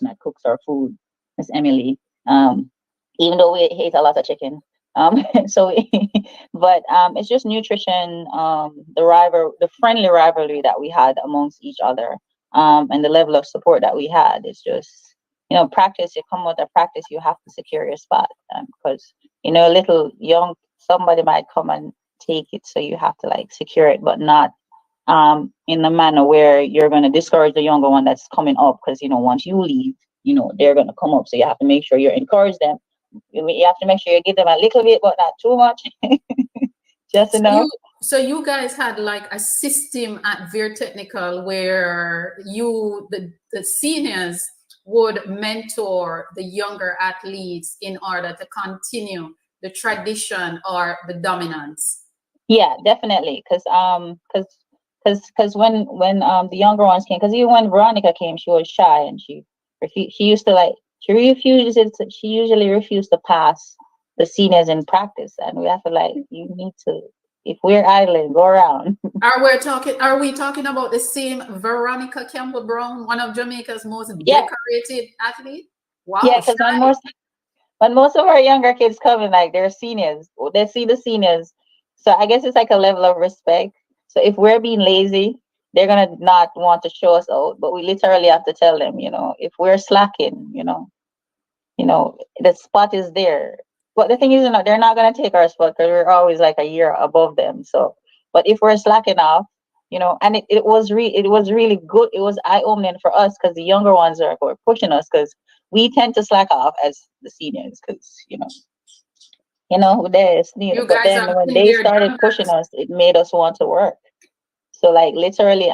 that cooks our food, Miss Emily. Um, Even though we ate a lot of chicken. So, but it's just nutrition, the friendly rivalry that we had amongst each other, and the level of support that we had. It's just, practice. You come with a practice, you have to secure your spot, because a little young somebody might come and take it, so you have to like secure it, but not in a manner where you're going to discourage the younger one that's coming up, because once you leave, they're going to come up, so you have to make sure you encourage them. You have to make sure you give them a little bit, but not too much, just So you enough. so you guys had like a system at Veer Technical where the seniors would mentor the younger athletes in order to continue the tradition or the dominance. Yeah, definitely, because when the younger ones came, because even when Veronica came, she was shy, and she used to like, she usually refused to pass the seniors in practice, and we have to like, you need to, if we're idling, go around. Are we talking about the same Veronica Campbell Brown, one of Jamaica's most Yeah, decorated athlete? yeah, Wow, because shy. when most of our younger kids come in, like they're seniors, they see the seniors. So I guess it's like a level of respect. So if we're being lazy, they're gonna not want to show us out. But we literally have to tell them, if we're slacking, the spot is there. But the thing is, they're not gonna take our spot because we're always like a year above them. So, but if we're slacking off, and it was really good. It was eye opening for us because the younger ones were pushing us, because we tend to slack off as the seniors, because there's You but guys then have when been they there, started done pushing that. us, it made us want to work. So like literally,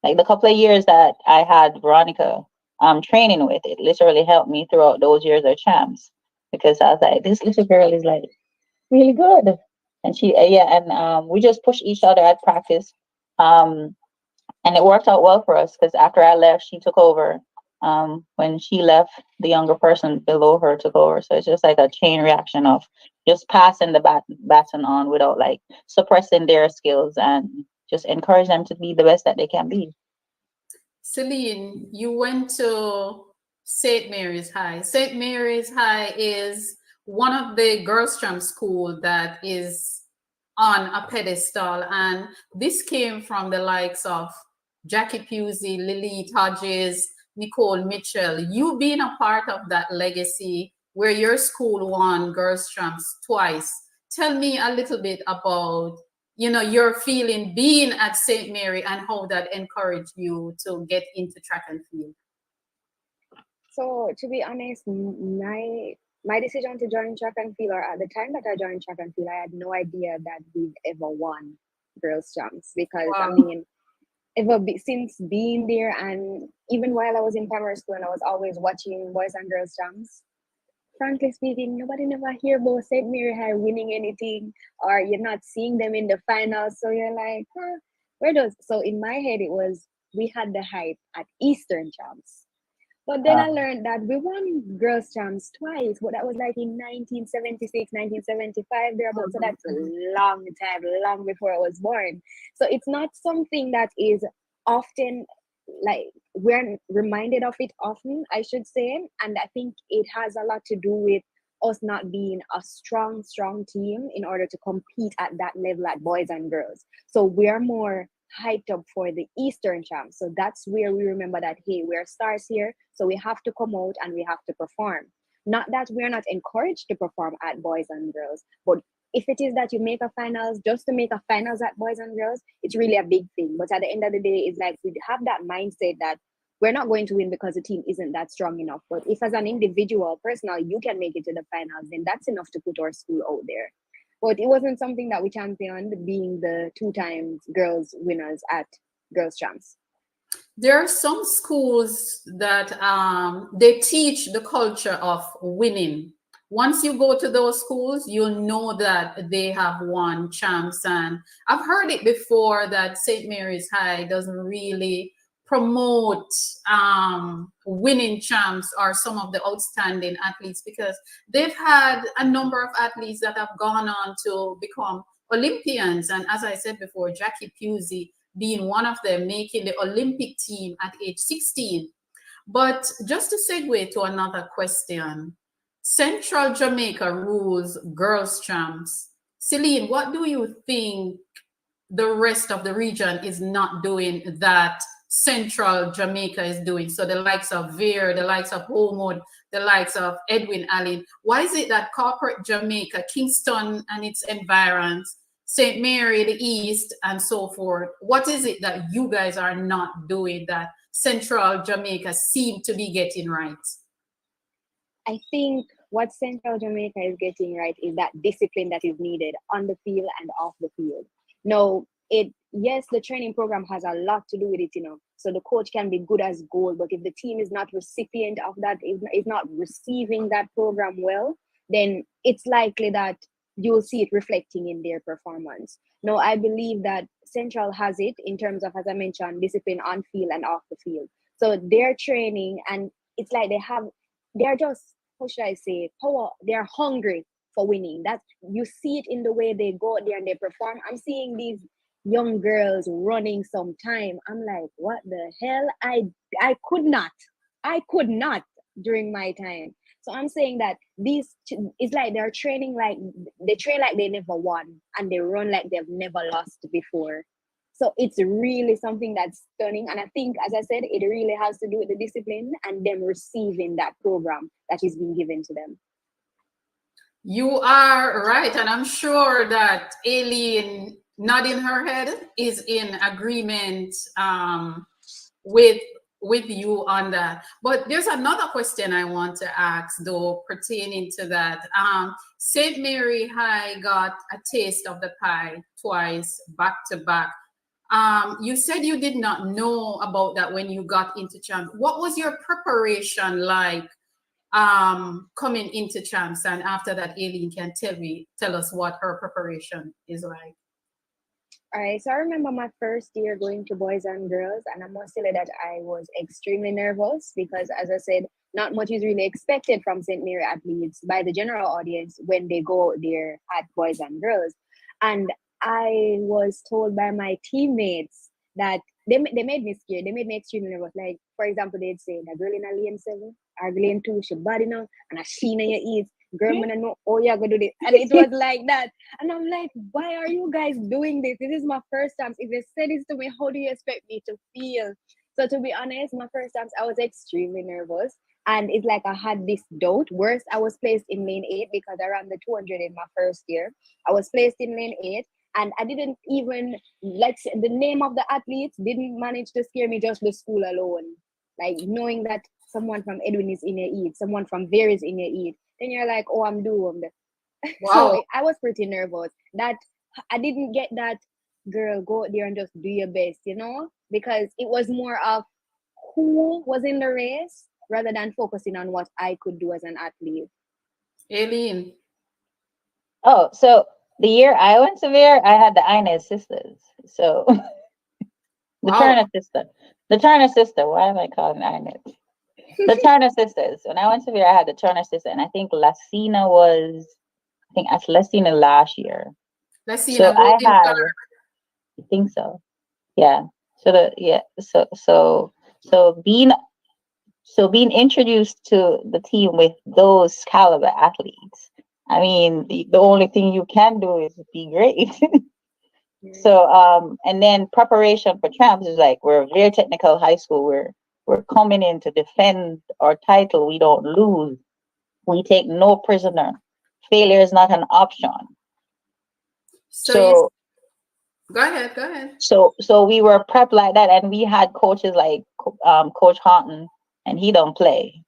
like the couple of years that I had Veronica training with, it literally helped me throughout those years of champs, because I was like, this little girl is like really good. And and we just push each other at practice. Um, and it worked out well for us, because after I left, she took over. When she left, the younger person below her took over. So it's just like a chain reaction of just passing the baton on without like suppressing their skills, and just encourage them to be the best that they can be. Celine, you went to St. Mary's High. St. Mary's High is one of the girls' jump school that is on a pedestal, and this came from the likes of Jackie Pusey, Lily Hodges, Nicole Mitchell. You being a part of that legacy where your school won girls' jumps twice. Tell me a little bit about your feeling being at St. Mary and how that encouraged you to get into track and field. So to be honest, my decision to join track and field, or at the time that I joined track and field, I had no idea that we've ever won girls champs, because I Wow. mean, since being there, and even while I was in primary school and I was always watching boys and girls champs, frankly speaking, nobody never hear about St. Mary High winning anything, or you're not seeing them in the finals. So you're like, huh, where does, so in my head it was, we had the hype at Eastern champs. But then I Uh, learned that we won girls' champs twice, but that was like in 1976, 1975, thereabouts. So Mhm, that's a mhm. long time, long before I was born. So it's not something that is often, like, we're reminded of it often, I should say. And I think it has a lot to do with us not being a strong team in order to compete at that level at boys and girls. So we're more hyped up for the Eastern champs. So that's where we remember that, hey, we're stars here, so we have to come out and we have to perform. Not that we're not encouraged to perform at boys and girls, but if it is that you make a finals just to make a finals at boys and girls, it's really a big thing. But at the end of the day, it's like we have that mindset that we're not going to win because the team isn't that strong enough. But if as an individual, personal, you can make it to the finals, then that's enough to put our school out there. But it wasn't something that we championed, being the two times girls winners at Girls Champs. There are some schools that they teach the culture of winning. Once you go to those schools, you'll know that they have won champs. And I've heard it before that St. Mary's High doesn't really promote winning champs or some of the outstanding athletes, because they've had a number of athletes that have gone on to become Olympians. And as I said before, Jackie Pusey being one of them, making the Olympic team at age 16. But just to segue to another question, Central Jamaica rules girls' champs. Celine, what do you think the rest of the region is not doing that Central Jamaica is doing? So the likes of Veer, the likes of Homewood, the likes of Edwin Allen. Why is it that corporate Jamaica, Kingston and its environs, St. Mary, the East, and so forth, what is it that you guys are not doing that Central Jamaica seem to be getting right? I think what Central Jamaica is getting right is that discipline that is needed on the field and off the field. No, yes, the training program has a lot to do with it, So the coach can be good as gold, but if the team is not recipient of that, is not receiving that program well, then it's likely that you'll see it reflecting in their performance. No, I believe that Central has it in terms of, as I mentioned, discipline on field and off the field. So they're training, and it's like they're just, how should I say, power. They're hungry for winning. That you see it in the way they go out there and they perform. I'm seeing these young girls running sometime. I'm like, what the hell? I could not during my time. So I'm saying that it's like they train like they never won, and they run like they've never lost before. So it's really something that's stunning. And I think, as I said, it really has to do with the discipline and them receiving that program that is being given to them. You are right. And I'm sure that Aileen nodding her head is in agreement with you on that. But there's another question I want to ask, though, pertaining to that. St. Mary High got a taste of the pie twice, back to back. You said you did not know about that when you got into champs. What was your preparation like coming into champs? And after that, Aileen can tell us what her preparation is like. All right, so I remember my first year going to boys and girls, and I must say that I was extremely nervous because, as I said, not much is really expected from St. Mary athletes by the general audience when they go there at boys and girls. And I was told by my teammates that they made me scared. They made me extremely nervous. Like, for example, they'd say, "The girl in a lane 7, or lane 2, she body now, and a sheen in your ears. Girl, I know, oh, you're going to do this." And it was like that. And I'm like, why are you guys doing this? This is my first time. If they said this to me, how do you expect me to feel? So to be honest, my first times, I was extremely nervous. And it's like I had this doubt. Worse, I was placed in lane 8 because I ran the 200 in my first year. I was placed in lane 8. And I didn't even, like, the name of the athletes didn't manage to scare me, just the school alone. Like, knowing that someone from Edwin is in your eat, someone from Veer is in your eat, then you're like, oh, I'm doomed. Wow. So I was pretty nervous that I didn't get that, girl, go out there and just do your best, because it was more of who was in the race rather than focusing on what I could do as an athlete. Aileen. Oh, so the year I went to Veer, I had the Inez sisters. So the Turner sister. The Turner sister. Why am I calling Inez? The Turner sisters. When I went to Veer, I had the Turner sister, and I think Lassina asked Lassina last year. Lassina, so I think so. Yeah. So being introduced to the team with those caliber athletes, I mean, the only thing you can do is be great. So, and then preparation for champs is like, we're a very technical high school. We're coming in to defend our title. We don't lose. We take no prisoner. Failure is not an option. So go ahead. So we were prepped like that, and we had coaches like Coach Houghton, and he don't play.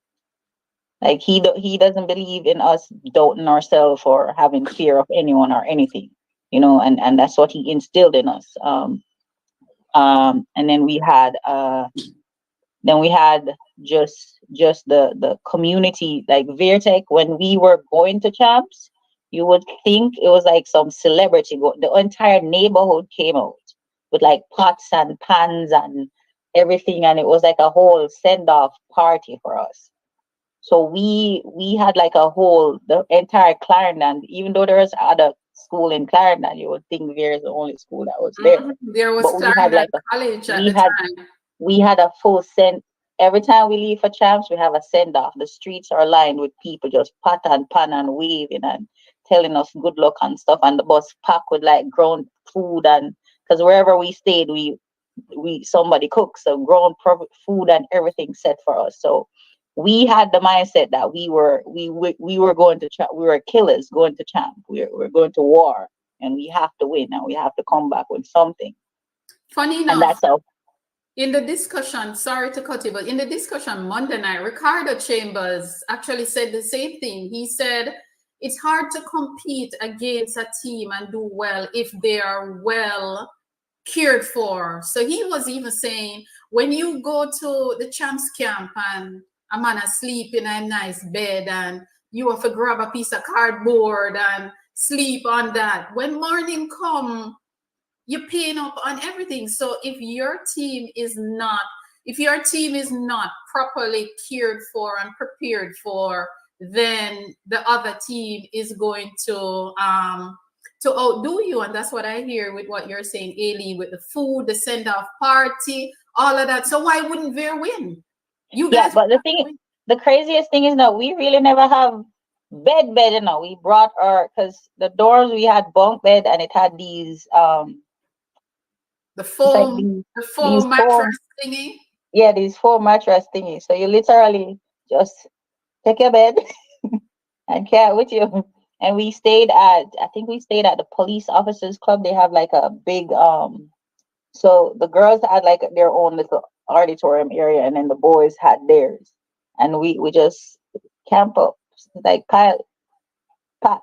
Like he doesn't believe in us doubting ourselves or having fear of anyone or anything, and that's what he instilled in us. And then we had just the community, like Veertech. When we were going to champs, you would think it was like some celebrity. The entire neighborhood came out with like pots and pans and everything, and it was like a whole send-off party for us. So we had like the entire Clarendon, even though there was other school in Clarendon, you would think Veer is the only school that was there. There was Clarendon College at the time. We had a full every time we leave for champs, we have a send off. The streets are lined with people just pat and pan and waving and telling us good luck and stuff. And the bus packed with like grown food, and because wherever we stayed, we somebody cooks, so grown food and everything set for us. So we had the mindset that we were going to we were killers going to champ. We're going to war, and we have to win, and we have to come back with something. Funny And enough, that's how. in the discussion, sorry to cut you, but in the discussion Monday night, Ricardo Chambers actually said the same thing. He said it's hard to compete against a team and do well if they are well cared for. So he was even saying, when you go to the champs camp and a man asleep in a nice bed and you have to grab a piece of cardboard and sleep on that, when morning come, you're paying up on everything. So if your team is not properly cared for and prepared for, then the other team is going to outdo you. And that's what I hear with what you're saying, Aileen, with the food, the send-off party, all of that. So why wouldn't Veer win? You Yeah, guys but the craziest thing is that we really never have bed, you know. We brought because the doors, we had bunk bed, and it had these the it's like these foam four, mattress thingy. yeah, these four mattress thingies. So you literally just take your bed and carry it with you. And I think we stayed at the police officers club. They have like a big so the girls had like their own little auditorium area, and then the boys had theirs. And we just camp up, like pile pack,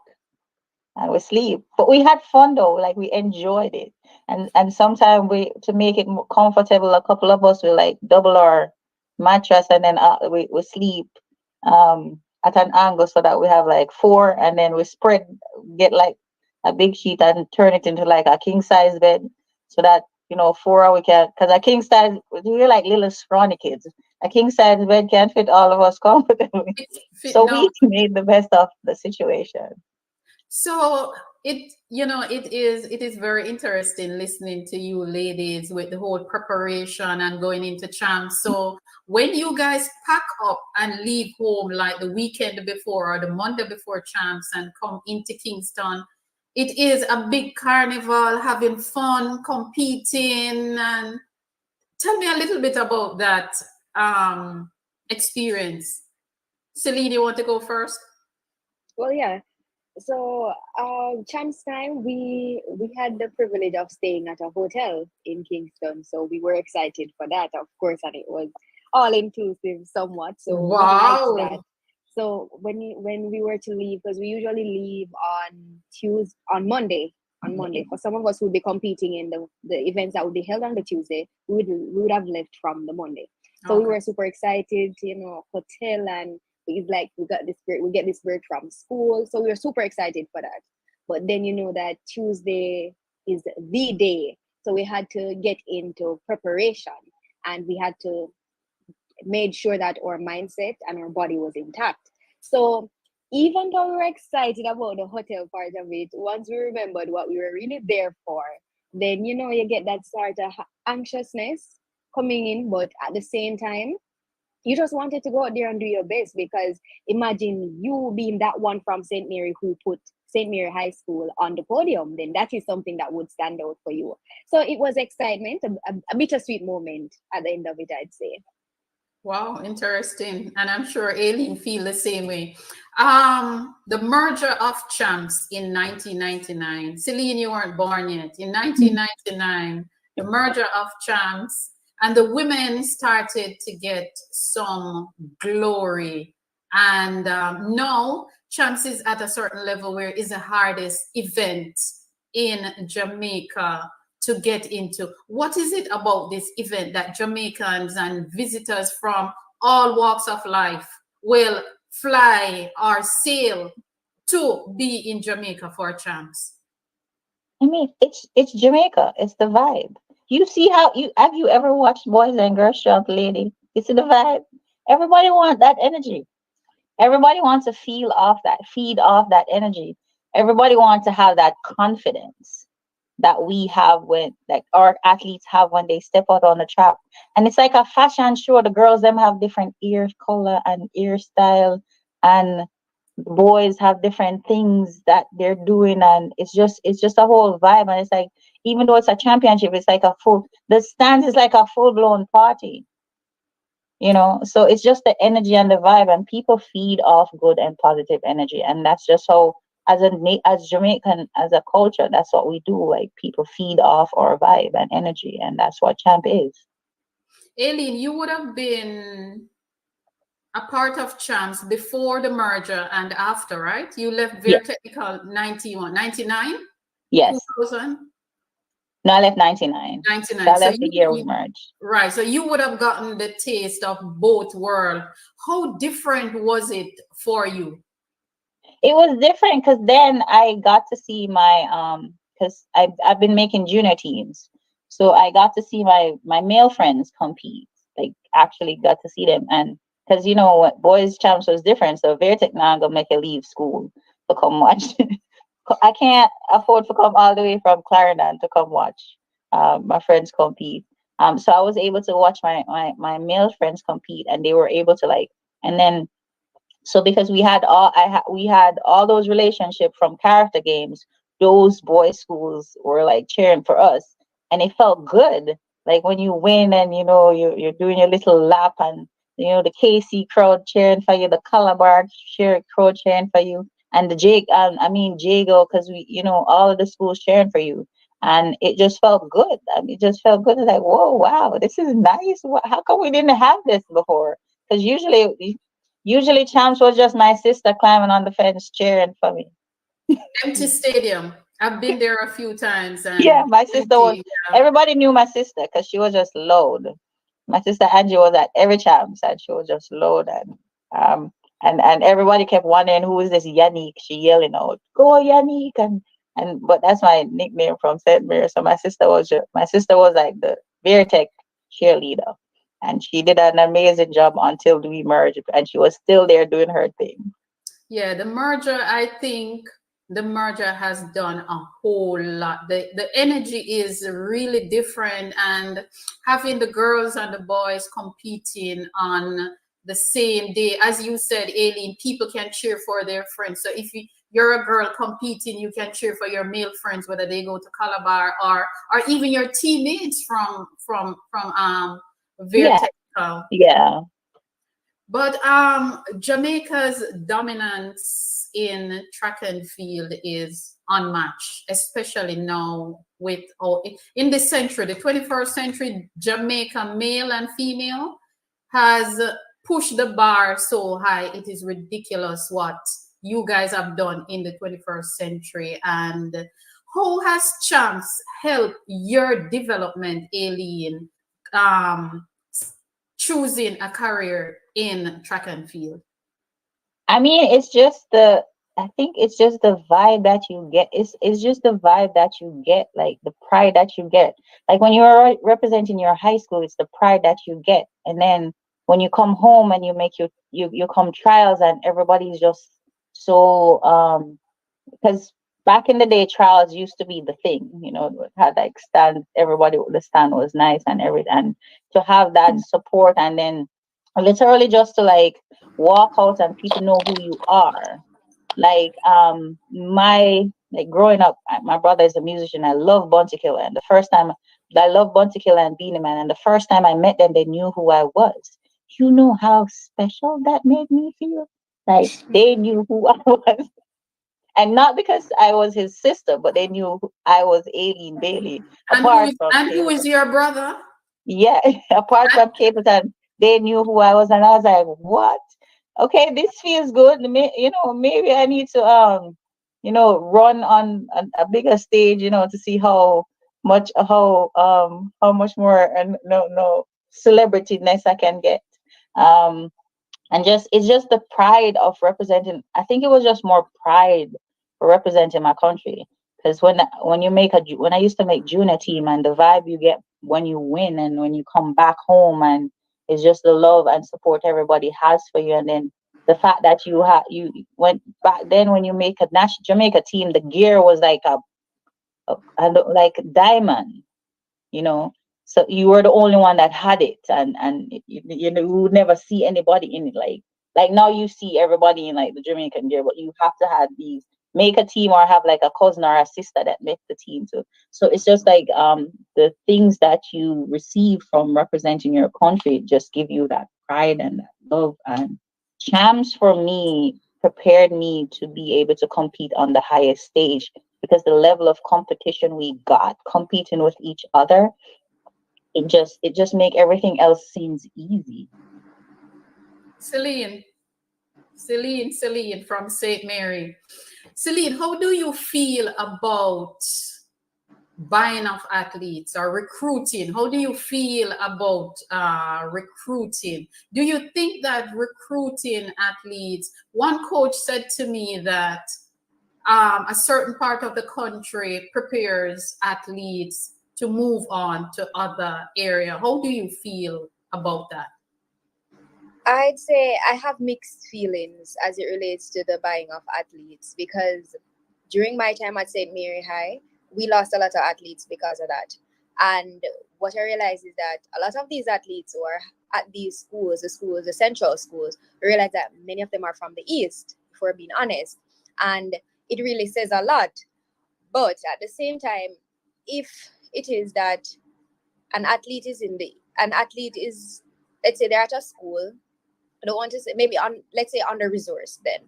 and we sleep. But we had fun though, like we enjoyed it. And sometimes we, to make it more comfortable, a couple of us will like double our mattress, and then we sleep at an angle so that we have like four, and then we spread, get like a big sheet and turn it into like a king size bed, so that four we can, because a king size, we're like little scrawny kids. A king size bed can't fit all of us comfortably. So No. we made the best of the situation. So it is very interesting listening to you ladies with the whole preparation and going into champs. So when you guys pack up and leave home like the weekend before or the Monday before champs and come into Kingston, it is a big carnival, having fun, competing. And tell me a little bit about that experience. Celine, you want to go first? Well, yeah. So, chance time, we had the privilege of staying at a hotel in Kingston, so we were excited for that, of course, and it was all inclusive somewhat. So we liked that. Wow. So when we were to leave, because we usually leave on Tuesday, on Monday. For some of us who'd be competing in the events that would be held on the Tuesday, we would have left from the Monday. So we Okay. were super excited, hotel, and it's like we get this break from school, so we were super excited for that. But then that Tuesday is the day, so we had to get into preparation, and we had to made sure that our mindset and our body was intact. So even though we were excited about the hotel part of it, once we remembered what we were really there for, then you get that sort of anxiousness coming in, but at the same time, you just wanted to go out there and do your best, because imagine you being that one from St. Mary who put St. Mary High School on the podium, then that is something that would stand out for you. So it was excitement, a bittersweet moment at the end of it, I'd say. Wow, interesting. And I'm sure Aileen feel the same way. The merger of champs in 1999. Celine, you weren't born yet. In 1999, the merger of champs, and the women started to get some glory. And now champs is at a certain level where it's the hardest event in Jamaica to get into. What is it about this event that Jamaicans and visitors from all walks of life will fly or sail to be in Jamaica for champs? I mean, it's Jamaica. It's the vibe. You see how you have you ever watched Boys and Girls Trump, lady? You see the vibe. Everybody wants that energy. Everybody wants to feed off that energy. Everybody wants to have that confidence. that we have when like our athletes have when they step out on the track. And it's like a fashion show. The girls them have different ear color and ear style, and the boys have different things that they're doing, and it's just a whole vibe. And it's like, even though it's a championship, it's like a full the stand is like a full blown party, so it's just the energy and the vibe, and people feed off good and positive energy, and that's just how, as Jamaican, as a culture, that's what we do. Like, people feed off our vibe and energy, and that's what champ is. Aileen, you would have been a part of Champs before the merger and after, right? You left Yeah. Very Technical 91, 99, Yes. 2000, No, I left 99. So 99. I So left the year we merged. right. So you would have gotten the taste of both worlds. How different was it for you? It was different because then I got to see my because I've been making junior teams, so I got to see my male friends compete. Like, actually got to see them, and because what, boys champs was different. So Vertec now gonna make you leave school to come watch. I can't afford to come all the way from Clarendon to come watch my friends compete. So I was able to watch my male friends compete, and they were able to, like, and then, so because we had all those relationships from character games, those boys schools were like cheering for us, and it felt good. Like, when you win, and you're doing your little lap, and the KC crowd cheering for you, the Calabar crowd cheering for you, and the Jago, because all of the schools cheering for you, and it just felt good. I mean, it just felt good. It's like, whoa, wow, this is nice. How come we didn't have this before? Because usually champs was just my sister climbing on the fence cheering for me. Empty stadium. I've been there a few times Yeah, and my sister was. empty. Everybody knew my sister because she was just loud. My sister Angie was at every champs, and she was just loud, and everybody kept wondering, who is this Yannick? She yelling out, "Go Yannick!" And but that's my nickname from St. Mary. So my sister was like the Veritech cheerleader, and she did an amazing job until we merged, and she was still there doing her thing. Yeah, the merger, I think the merger has done a whole lot. The energy is really different, and having the girls and the boys competing on the same day, as you said, Aileen, people can cheer for their friends. So if you're a girl competing, you can cheer for your male friends, whether they go to Calabar or even your teammates from Veer Yeah, Technical. yeah. But Jamaica's dominance in track and field is unmatched, especially now with in this century, the 21st century. Jamaica, male and female, has pushed the bar so high. It is ridiculous what you guys have done in the 21st century. And how has Champs helped your development, Aileen? Um, Choosing a career in track and field? I mean, I think it's just the vibe that you get. It's just the vibe that you get, like the pride that you get. Like, when you're representing your high school, it's the pride that you get. And then when you come home and you make you come trials, and everybody's just so because back in the day, trials used to be the thing. It had like stand. Everybody, the stand was nice and everything, and to have that support, and then literally just to, like, walk out and people know who you are. Like, growing up, my brother is a musician. I love Bunty Killer, and the first time I love Bunty Killer and Beanie Man, and the first time I met them, they knew who I was. You know how special that made me feel. Like, they knew who I was, and not because I was his sister, but they knew I was Aileen Bailey. Apart from And who is your brother? Yeah, apart from Capleton, they knew who I was, and I was like, "What? Okay, this feels good. Maybe I need to run on a bigger stage, to see how much more, and no celebrityness I can get." Um, and just it's just the pride of representing. I think it was just more pride for representing my country, because when I used to make junior team, and the vibe you get when you win, and when you come back home, and it's just the love and support everybody has for you. And then the fact that you went back then, when you make a national Jamaica team, the gear was like I don't like diamond, you know. So you were the only one that had it, and you know, you would never see anybody in it. Like now you see everybody in like the Jamaican gear, but you have to have these make a team or have like a cousin or a sister that make the team too. So it's just like the things that you receive from representing your country just give you that pride and that love. And champs for me prepared me to be able to compete on the highest stage, because the level of competition we got competing with each other, it just make everything else seems easy. Celine, Celine from St. Mary. Celine, how do you feel about buying of athletes or recruiting? How do you feel about recruiting? Do you think that recruiting athletes, one coach said to me that a certain part of the country prepares athletes to move on to other area. How do you feel about that? I'd say I have mixed feelings as it relates to the buying of athletes, because during my time at St. Mary High, we lost a lot of athletes because of that. And what I realized is that a lot of these athletes who are at these schools, the central schools, realize that many of them are from the East, if we're being honest. And it really says a lot. But at the same time, if it is that an athlete is, let's say they're at a school, I don't want to say, maybe on, let's say, under resourced then,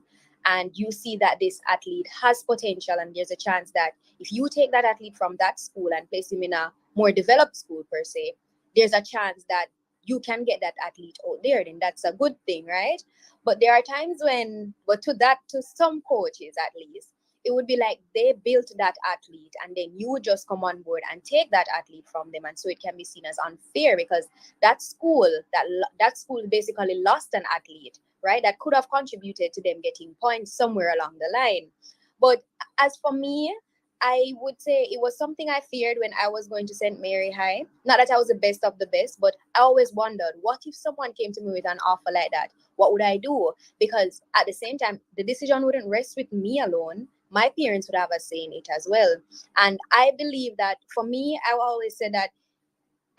and you see that this athlete has potential, and there's a chance that if you take that athlete from that school and place him in a more developed school per se, there's a chance that you can get that athlete out there, then that's a good thing, right? But there are times when, but to some coaches at least, it would be like they built that athlete and then you would just come on board and take that athlete from them, and so it can be seen as unfair, because that school basically lost an athlete, right, that could have contributed to them getting points somewhere along the line. But as for me, I would say it was something I feared when I was going to St. Mary High. Not that I was the best of the best, but I always wondered, what if someone came to me with an offer like that? What would I do? Because at the same time, the decision wouldn't rest with me alone. My parents would have a say in it as well. And I believe that for me, I always said that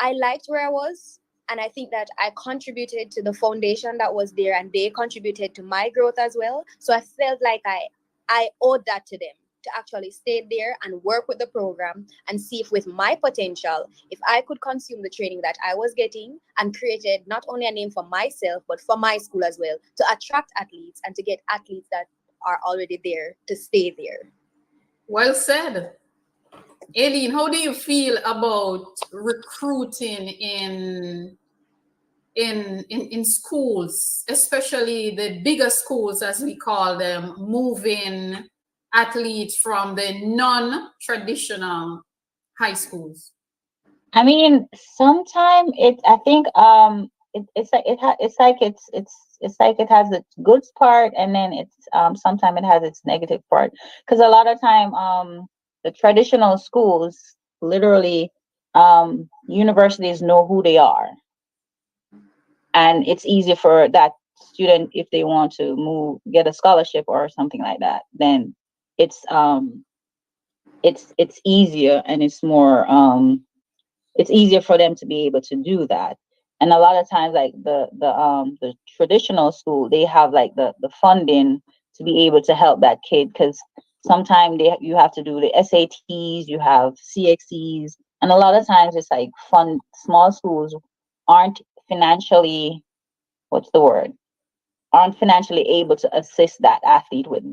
I liked where I was. And I think that I contributed to the foundation that was there, and they contributed to my growth as well. So I felt like I owed that to them, to actually stay there and work with the program and see if with my potential, if I could consume the training that I was getting and created not only a name for myself, but for my school as well, to attract athletes and to get athletes that are already there to stay there. Well said. Aileen, how do you feel about recruiting in schools, especially the bigger schools, as we call them, moving athletes from the non-traditional high schools? I mean, sometimes I think it's like it's like it has its good part, and then it's sometimes it has its negative part, because a lot of time the traditional schools literally universities know who they are, and it's easy for that student, if they want to move, get a scholarship or something like that, then it's um it's easier, and it's easier for them to be able to do that. And a lot of times, like the traditional school, they have like the funding to be able to help that kid, because sometimes you have to do the SATs, you have CXCs, and a lot of times it's like small schools aren't financially, what's the word, aren't financially able to assist that athlete with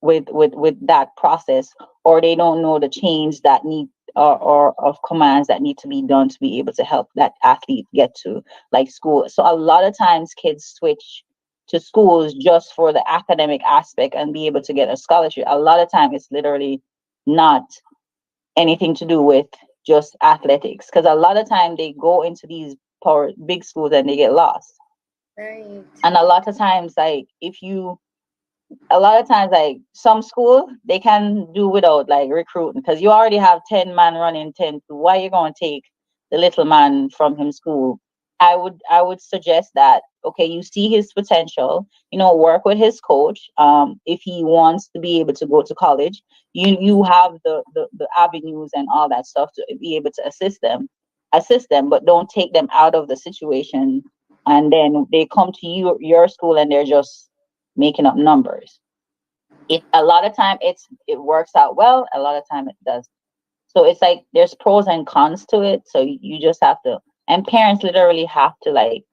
with that process, or they don't know the change that need, or of commands that need to be done to be able to help that athlete get to like school. So a lot of times kids switch to schools just for the academic aspect and be able to get a scholarship. A lot of time it's literally not anything to do with just athletics, because a lot of time they go into these power big schools and they get lost. Right. And a lot of times, like if you a lot of times, like some school, they can do without like recruiting, because you already have 10 man running 10 to, why you going to take the little man from him school I would suggest that, okay, you see his potential, work with his coach. If he wants to be able to go to college, you have the avenues and all that stuff to be able to assist them, but don't take them out of the situation, and then they come to your school and they're just making up numbers. A lot of time it works out well, a lot of time it does. So it's like there's pros and cons to it. So you just have to, and parents literally have to like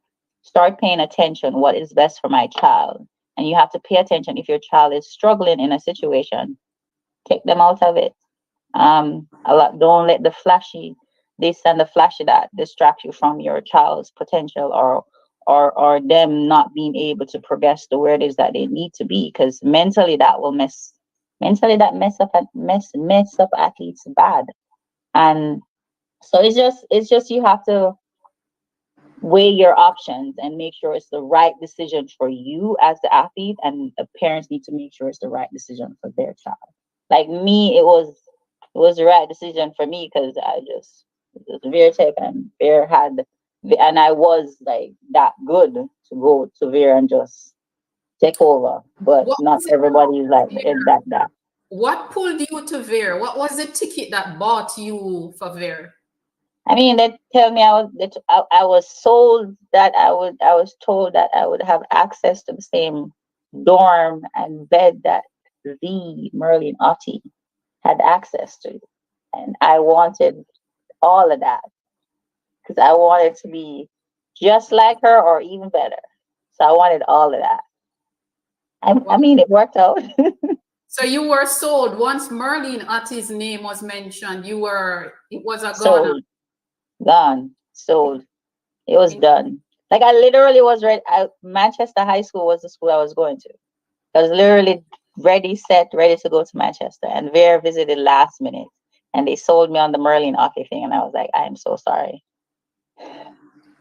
start paying attention what is best for my child. And you have to pay attention if your child is struggling in a situation, take them out of it. A lot, don't let the flashy this and the flashy that distract you from your child's potential, or them not being able to progress to where it is that they need to be, because mentally that mess up athletes bad. And so it's just you have to weigh your options and make sure it's the right decision for you as the athlete, and the parents need to make sure it's the right decision for their child. Like me, it was the right decision for me, because I just it was Veer tech, and Veer had, and I was like that good to go to Veer and just take over. But What not was it everybody is like about it, Veer? that. What pulled you to Veer? What was the ticket that bought you for Veer? I mean, they tell me I was sold that I was told that I would have access to the same dorm and bed that the Merlin Otti had access to, and I wanted all of that, because I wanted to be just like her or even better. So I wanted all of that. I Wow. mean, it worked out. So you were sold once Merlin Atti's name was mentioned. It was a goner. Sold, gone, sold. It was done. Like I literally was ready. Manchester High School was the school I was going to. I was literally ready, set, ready to go to Manchester, and Vera visited last minute, and they sold me on the Merlin Ocky thing, and I was like, I am so sorry.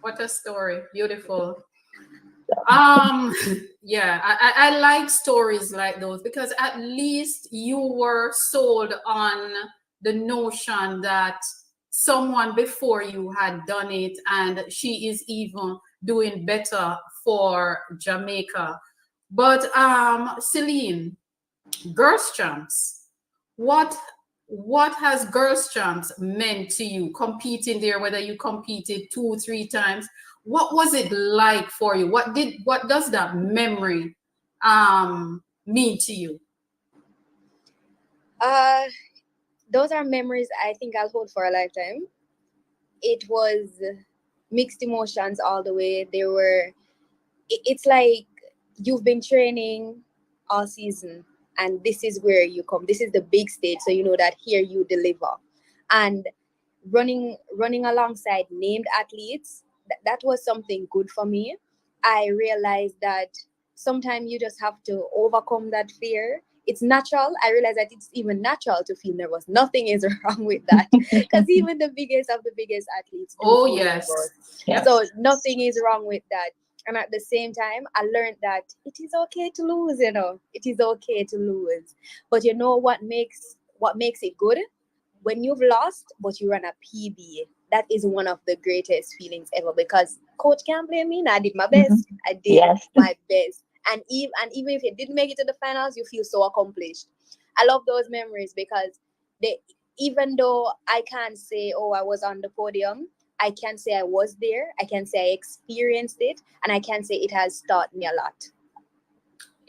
What a story. Beautiful. Um, yeah, I like stories like those, because at least you were sold on the notion that someone before you had done it, and she is even doing better for Jamaica. But Celine, Girls Champs, what what has Girls Champs meant to you competing there, whether you competed 2 3 times? What was it like for you? What does that memory mean to you? Uh, those are memories I think I'll hold for a lifetime. It was mixed emotions all the way. It's like you've been training all season, and this is where you come. This is the big stage, so you know that here you deliver. And running alongside named athletes, that was something good for me. I realized that sometimes you just have to overcome that fear. It's natural. I realize that it's even natural to feel nervous. Nothing is wrong with that, because even the biggest of the biggest athletes do Oh feel yes. nervous. Yep. So nothing is wrong with that. And at the same time, I learned that it is okay to lose. It is okay to lose. But you know what makes it good? When you've lost but you run a PB, that is one of the greatest feelings ever, because coach can't blame me. I did my Mhm. best. I did Yes. my best. And even if you didn't make it to the finals, you feel so accomplished. I love those memories, because they even though I can't say, oh, I was on the podium, I can say I was there. I can say I experienced it, and I can say it has taught me a lot.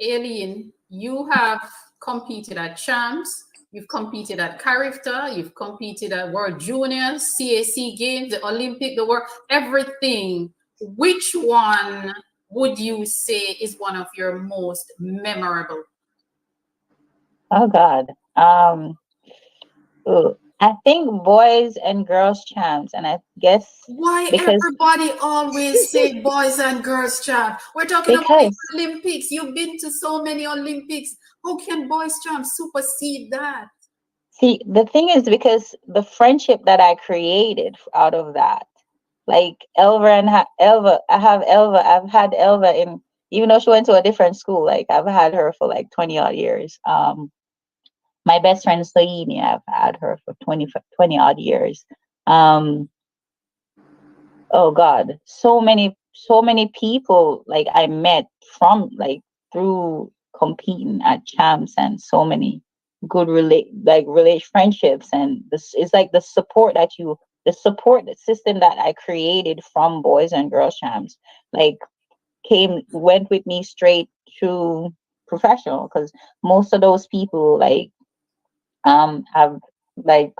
Aileen, you have competed at Champs, you've competed at Carifta, you've competed at World Juniors, CAC Games, the Olympic, the World, everything. Which one would you say is one of your most memorable? Oh God. Ooh, I think boys and girls champs, and I guess Why because everybody always say boys and girls champ? We're talking about the because Olympics. You've been to so many Olympics. How can boys champ supersede that? see, the thing is, because the friendship that I created out of that, like Elva, I've had Elva in, even though she went to a different school, like I've had her for like 20 odd years. My best friend Soini, I've had her for 20 odd years. Um, oh God, so many people like I met from like through competing at champs, and so many good relate friendships, and this is like the support system that I created from boys and girls champs, like went with me straight to professional, because most of those people have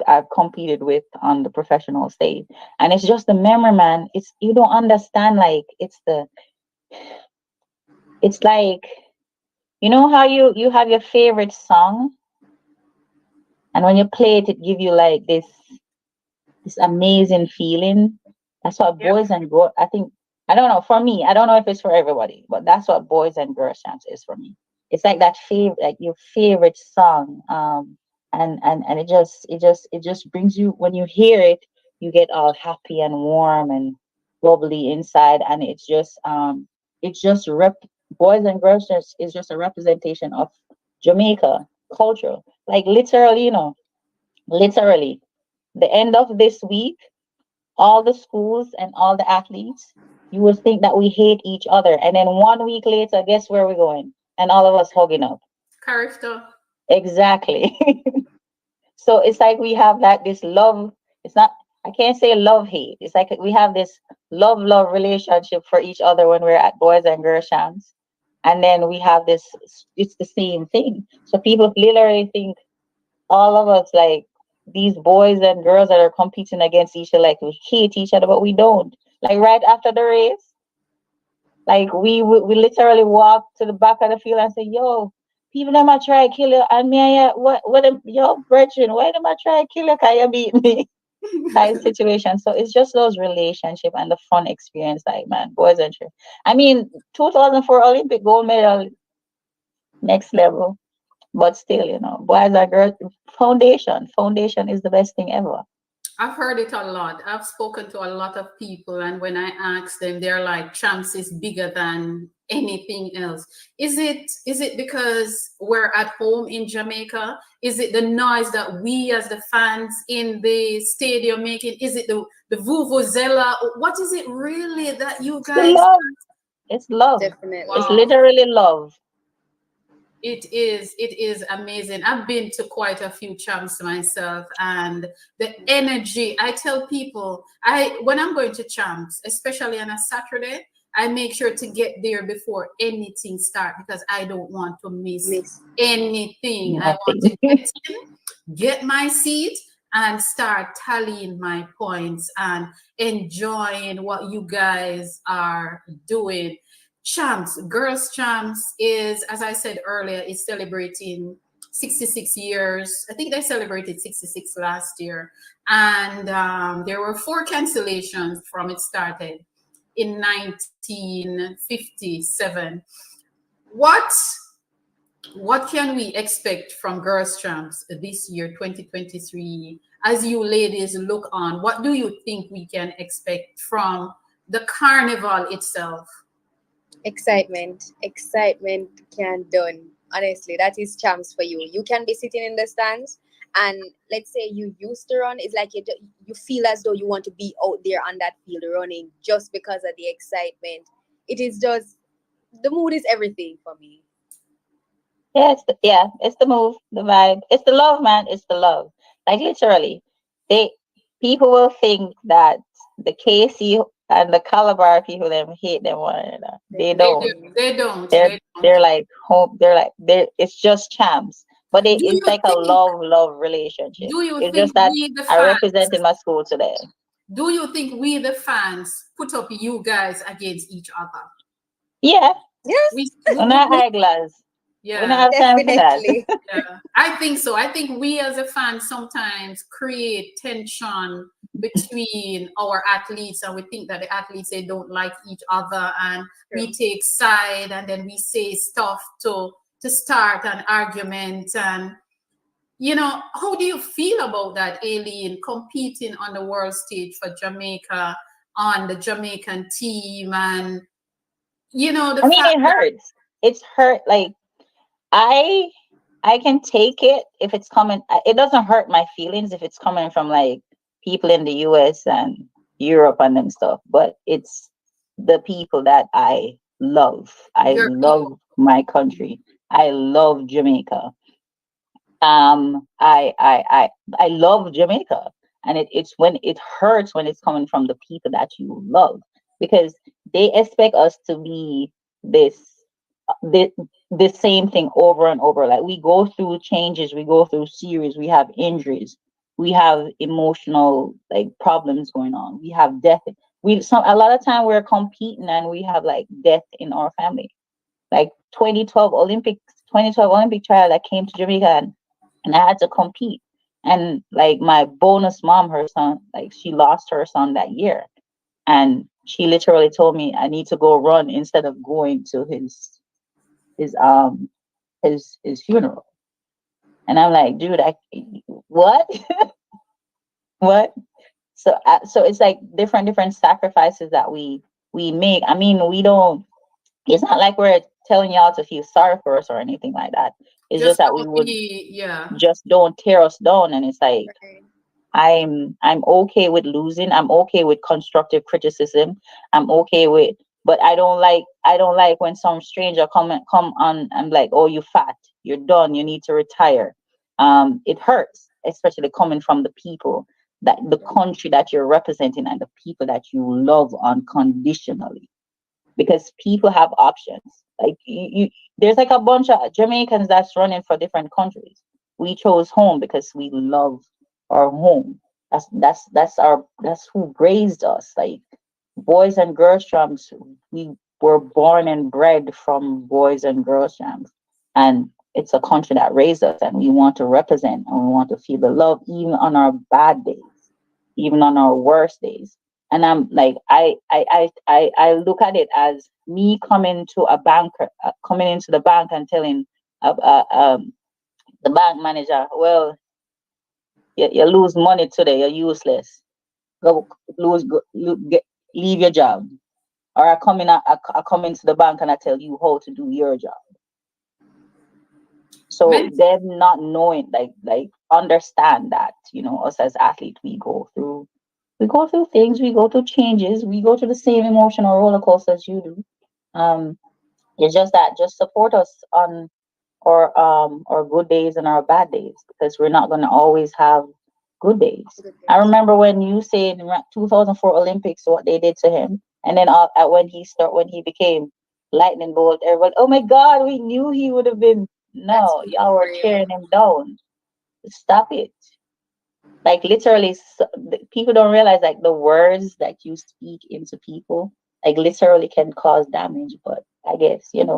I've competed with on the professional stage. And it's just the memory, man. It's you don't understand, like it's like, you know how you have your favorite song, and when you play it, it give you like this amazing feeling. That's what Yep. boys and girls, I think, I don't know, for me, I don't know if it's for everybody, but that's what boys and girls champs is for me. It's like that favorite, like your favorite song. And it just brings you, when you hear it, you get all happy and warm and bubbly inside. And it's just boys and girls champs is just a representation of Jamaica culture. Like literally, literally the end of this week, all the schools and all the athletes, you would think that we hate each other. And then 1 week later, guess where we're going? And all of us hugging up. Character. Exactly. So it's like we have like this love. It's not, I can't say love hate. It's like we have this love relationship for each other when we're at boys and girls champs. And then we have this, it's the same thing. So people literally think all of us, like these boys and girls that are competing against each other, like we hate each other, but we don't. Like right after the race, like we literally walk to the back of the field and say, "Yo, people them a try to kill you, and me and you, what them, yo, brethren, why them a try to kill you? Cause you beat me." Type situation. So it's just those relationship and the fun experience, like man, boys and girls. I mean, 2004 Olympic gold medal, next level. But still, boys and girls, foundation is the best thing ever. I've heard it a lot. I've spoken to a lot of people, and when I ask them, they're like, "Champs is bigger than anything else." Is it because we're at home in Jamaica? Is it the noise that we as the fans in the stadium making? Is it the vuvuzela? What is it really that you It's the guys? love. It's love. It's Definitely. Wow. literally love. It is amazing. I've been to quite a few champs myself, and the energy. I tell people, I when I'm going to champs, especially on a Saturday, I make sure to get there before anything start, because I don't want to miss Miss. anything. I want Nothing. to get my seat and start tallying my points and enjoying what you guys are doing. Champs, Girls Champs is, as I said earlier, is celebrating 66 years. I think they celebrated 66 last year. And there were four cancellations from it started in 1957. What what can we expect from Girls Champs this year, 2023? As you ladies look on, what do you think we can expect from the carnival itself? Excitement can done. Honestly, that is champs for you. You can be sitting in the stands, and let's say you used to run. It's like you feel as though you want to be out there on that field running just because of the excitement. It is just the mood is everything for me. It's the move, the vibe. It's the love, man. It's the love. Like literally, they people will think that the KC and the Calabar people them hate them one another. They They They don't. do. don't. They don't. They're They don't. they're like home. They're it's just champs. But Do it's you like a think? love relationship. Do you It's think just that we the I fans? represented my school today. Do you think we the fans put up you guys against each other? Yeah, Yes, We we're would. not eyeglass. We don't Yeah. have time for that. definitely. Yeah, I think so. I think we as a fan sometimes create tension between our athletes, and we think that the athletes they don't like each other, and we True. take side, and then we say stuff to start an argument. And how do you feel about that, Aileen, competing on the world stage for Jamaica on the Jamaican team, and the I mean, fact it that hurts. It's hurt. Like I I can take it if it's coming. It doesn't hurt my feelings if it's coming from like people in the US and Europe and them stuff, but it's the people that I love. I Your love people. my country. I love Jamaica. I love Jamaica, and it's when it hurts when it's coming from the people that you love, because they expect us to be this the the same thing over and over. Like, we go through changes, we go through series, we have injuries, we have emotional like problems going on, we have death. We some A lot of time we're competing and we have like death in our family. Like 2012 Olympic trial that came to Jamaica, and I had to compete. And like my bonus mom, her son, like she lost her son that year. And she literally told me I need to go run instead of going to his um his funeral. And I'm like, dude, what? What? So it's like different sacrifices that we make. I mean, we don't, it's not like we're telling y'all to feel sorry for us or anything like that. It's just Just that we don't would be, yeah. just don't tear us down. And it's like, Right. I'm okay with losing. I'm okay with constructive criticism. I'm okay with, but I don't like when some stranger come on and like, oh, you fat, you're done, you need to retire. It hurts, especially coming from the people that the country that you're representing and the people that you love unconditionally, because people have options. Like there's like a bunch of Jamaicans that's running for different countries. We chose home because we love our home. That's who raised us. Like boys and girls trams, we were born and bred from boys and girls trams, and it's a country that raised us, and we want to represent and we want to feel the love even on our bad days, even on our worst days. And I'm like, I look at it as me coming to a banker, coming into the bank and telling the bank manager, well, you lose money today, you're useless. Go lose, leave your job. Or I come into the bank and I tell you how to do your job. So Men- them not knowing, like understand that, us as athletes, we go through things, we go through changes, we go through the same emotional roller coaster as you do. Um, it's just that just support us on our good days and our bad days, because we're not gonna always have good days. Good I days. remember when you said in 2004 Olympics what they did to him, and then when he became lightning bolt, everyone, oh my God, we knew he would have been. That's No, really y'all were real. tearing him down. Stop it. Like literally, people don't realize like the words that you speak into people, like literally can cause damage. But I guess it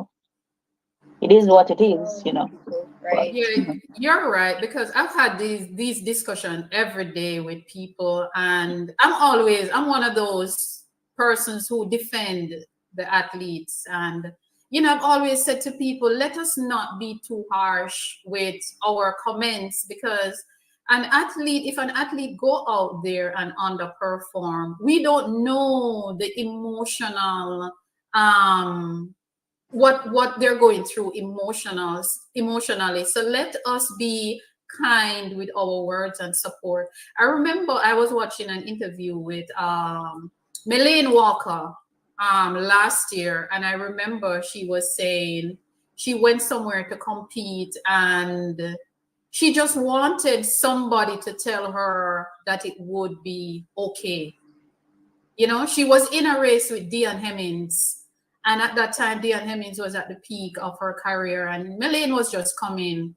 is what it is. People, But right? Yeah, you're right, because I've had these discussions every day with people, and I'm one of those persons who defend the athletes. And I've always said to people, let us not be too harsh with our comments, because if an athlete go out there and underperform, we don't know the um what they're going through emotionally. So let us be kind with our words and support. I remember I was watching an interview with Melaine Walker last year, and I remember she was saying she went somewhere to compete, and she just wanted somebody to tell her that it would be okay. She was in a race with Dion Hemmings. And at that time, Dion Hemmings was at the peak of her career, and Melaine was just coming.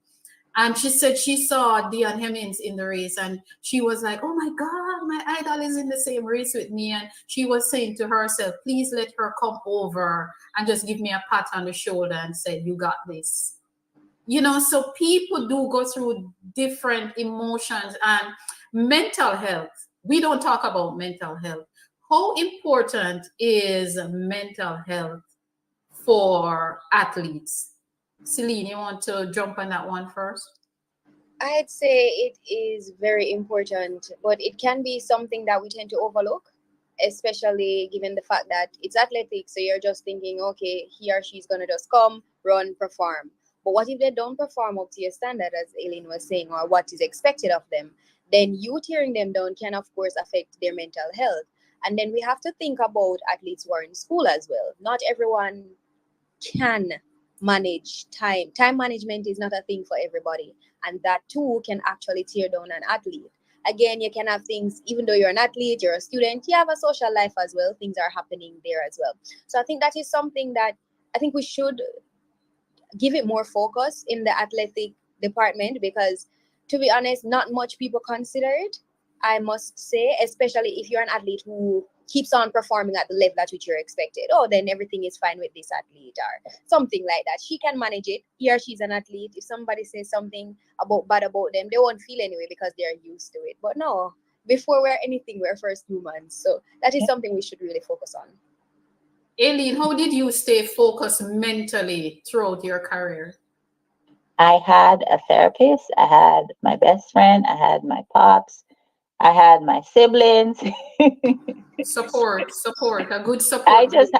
And she said she saw Dion Hemmings in the race, and she was like, oh my God, my idol is in the same race with me. And she was saying to herself, please let her come over and just give me a pat on the shoulder and say, you got this. So people do go through different emotions and mental health. We don't talk about mental health. How important is mental health for athletes? Celine, you want to jump on that one first? I'd say it is very important, but it can be something that we tend to overlook, especially given the fact that it's athletics. So you're just thinking, okay, he or she's going to just come, run, perform. But what if they don't perform up to your standard, as Aileen was saying, or what is expected of them? Then you tearing them down can, of course, affect their mental health. And then we have to think about athletes who are in school as well. Not everyone can manage time. Time management is not a thing for everybody. And that too can actually tear down an athlete. Again, you can have things, even though you're an athlete, you're a student, you have a social life as well. Things are happening there as well. So I think that is something that I think we should give it more focus in the athletic department, because to be honest, not much people consider it, I must say, especially if you're an athlete who keeps on performing at the level at which you're expected. Oh, then everything is fine with this athlete or something like that. She can manage it. He or she's an athlete. If somebody says something about bad about them, they won't feel anyway because they're used to it. But no, before we're anything, we're first humans. So that is something we should really focus on. Aileen, how did you stay focused mentally throughout your career? I had a therapist, I had my best friend, I had my pops, I had my siblings. Support, a good support.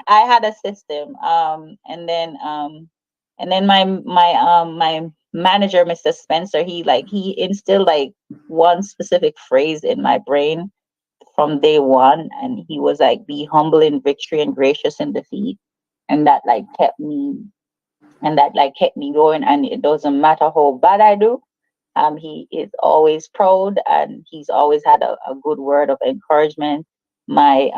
I had a system. And then my manager, Mr. Spencer, he instilled like one specific phrase in my brain from day one, and he was like, be humble in victory and gracious in defeat. And that like kept me going, and it doesn't matter how bad I do. He is always proud, and he's always had a good word of encouragement. My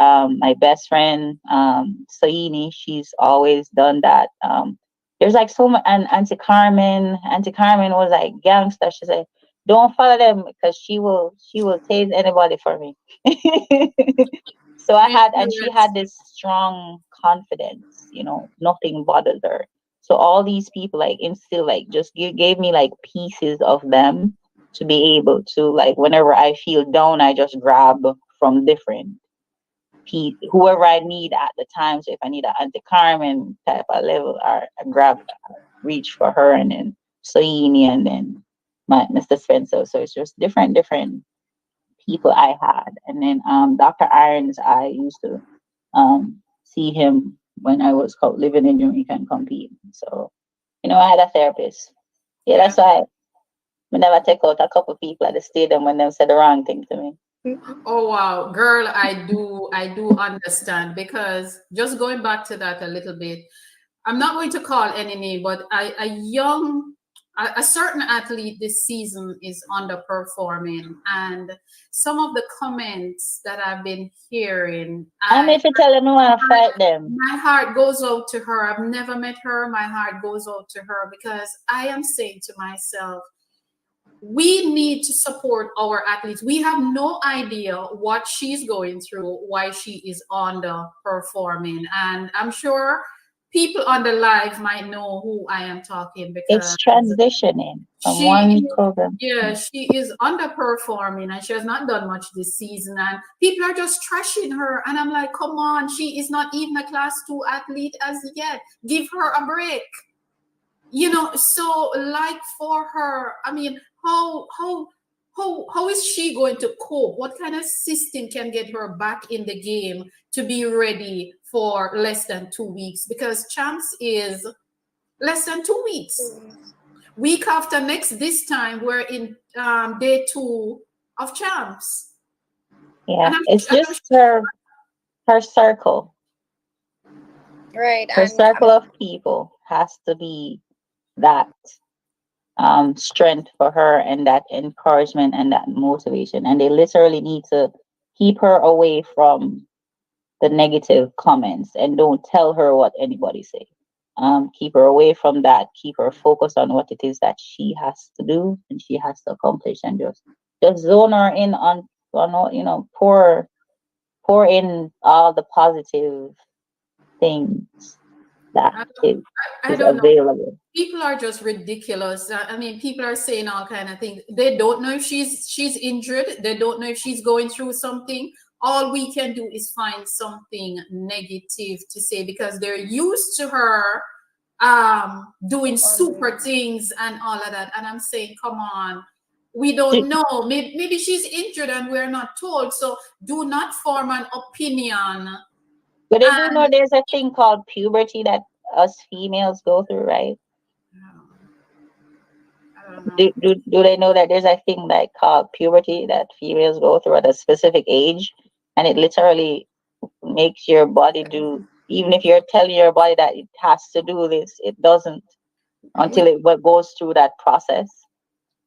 best friend, Saini, she's always done that. There's like so much, and Auntie Carmen was like gangster. She said, don't follow them because she will tase anybody for me. So and she had this strong confidence, nothing bothered her. So all these people like instill like just gave me like pieces of them to be able to, like, whenever I feel down, I just grab from different people, whoever I need at the time. So if I need an Auntie Carmen type of level, or I grab, reach for her, and then Soini, and then my Mr. Spencer. So it's just different people I had. And then Dr. Irons, I used to see him when I was living in Jamaica and compete. So, I had a therapist. Yeah, that's why I never take out a couple people at the stadium when they said the wrong thing to me. Oh wow, girl, I do understand, because just going back to that a little bit, I'm not going to call any name, but a certain athlete this season is underperforming, and some of the comments that I've been hearing, And if you tell them you want to fight them, my heart goes out to her. I've never met her. My heart goes out to her, because I am saying to myself, we need to support our athletes. We have no idea what she's going through, why she is underperforming. And I'm sure people on the live might know who I am talking, because it's transitioning from one program. Yeah, she is underperforming, and she has not done much this season. And people are just trashing her. And I'm like, come on, she is not even a class 2 athlete as yet. Give her a break. So like for her, I mean, how is she going to cope? What kind of system can get her back in the game to be ready for less than 2 weeks? Because champs is less than 2 weeks. Week after next, this time we're in day 2 of champs. Yeah, it's just her circle. Right. Her circle of people has to be that strength for her, and that encouragement and that motivation. And they literally need to keep her away from the negative comments, and don't tell her what anybody say. Keep her away from that. Keep her focused on what it is that she has to do and she has to accomplish, and just zone her in on pour in all the positive things that is available. People are just ridiculous. I mean, people are saying all kind of things. They don't know if she's injured. They don't know if she's going through something. All we can do is find something negative to say, because they're used to her doing super things and all of that. And I'm saying, come on, we don't know. Maybe she's injured and we're not told. So do not form an opinion. But I do know there's a thing called puberty that us females go through, right? Do they know that there's a thing like called puberty that females go through at a specific age, and it literally makes your body do, even if you're telling your body that it has to do this, it doesn't until it goes through that process.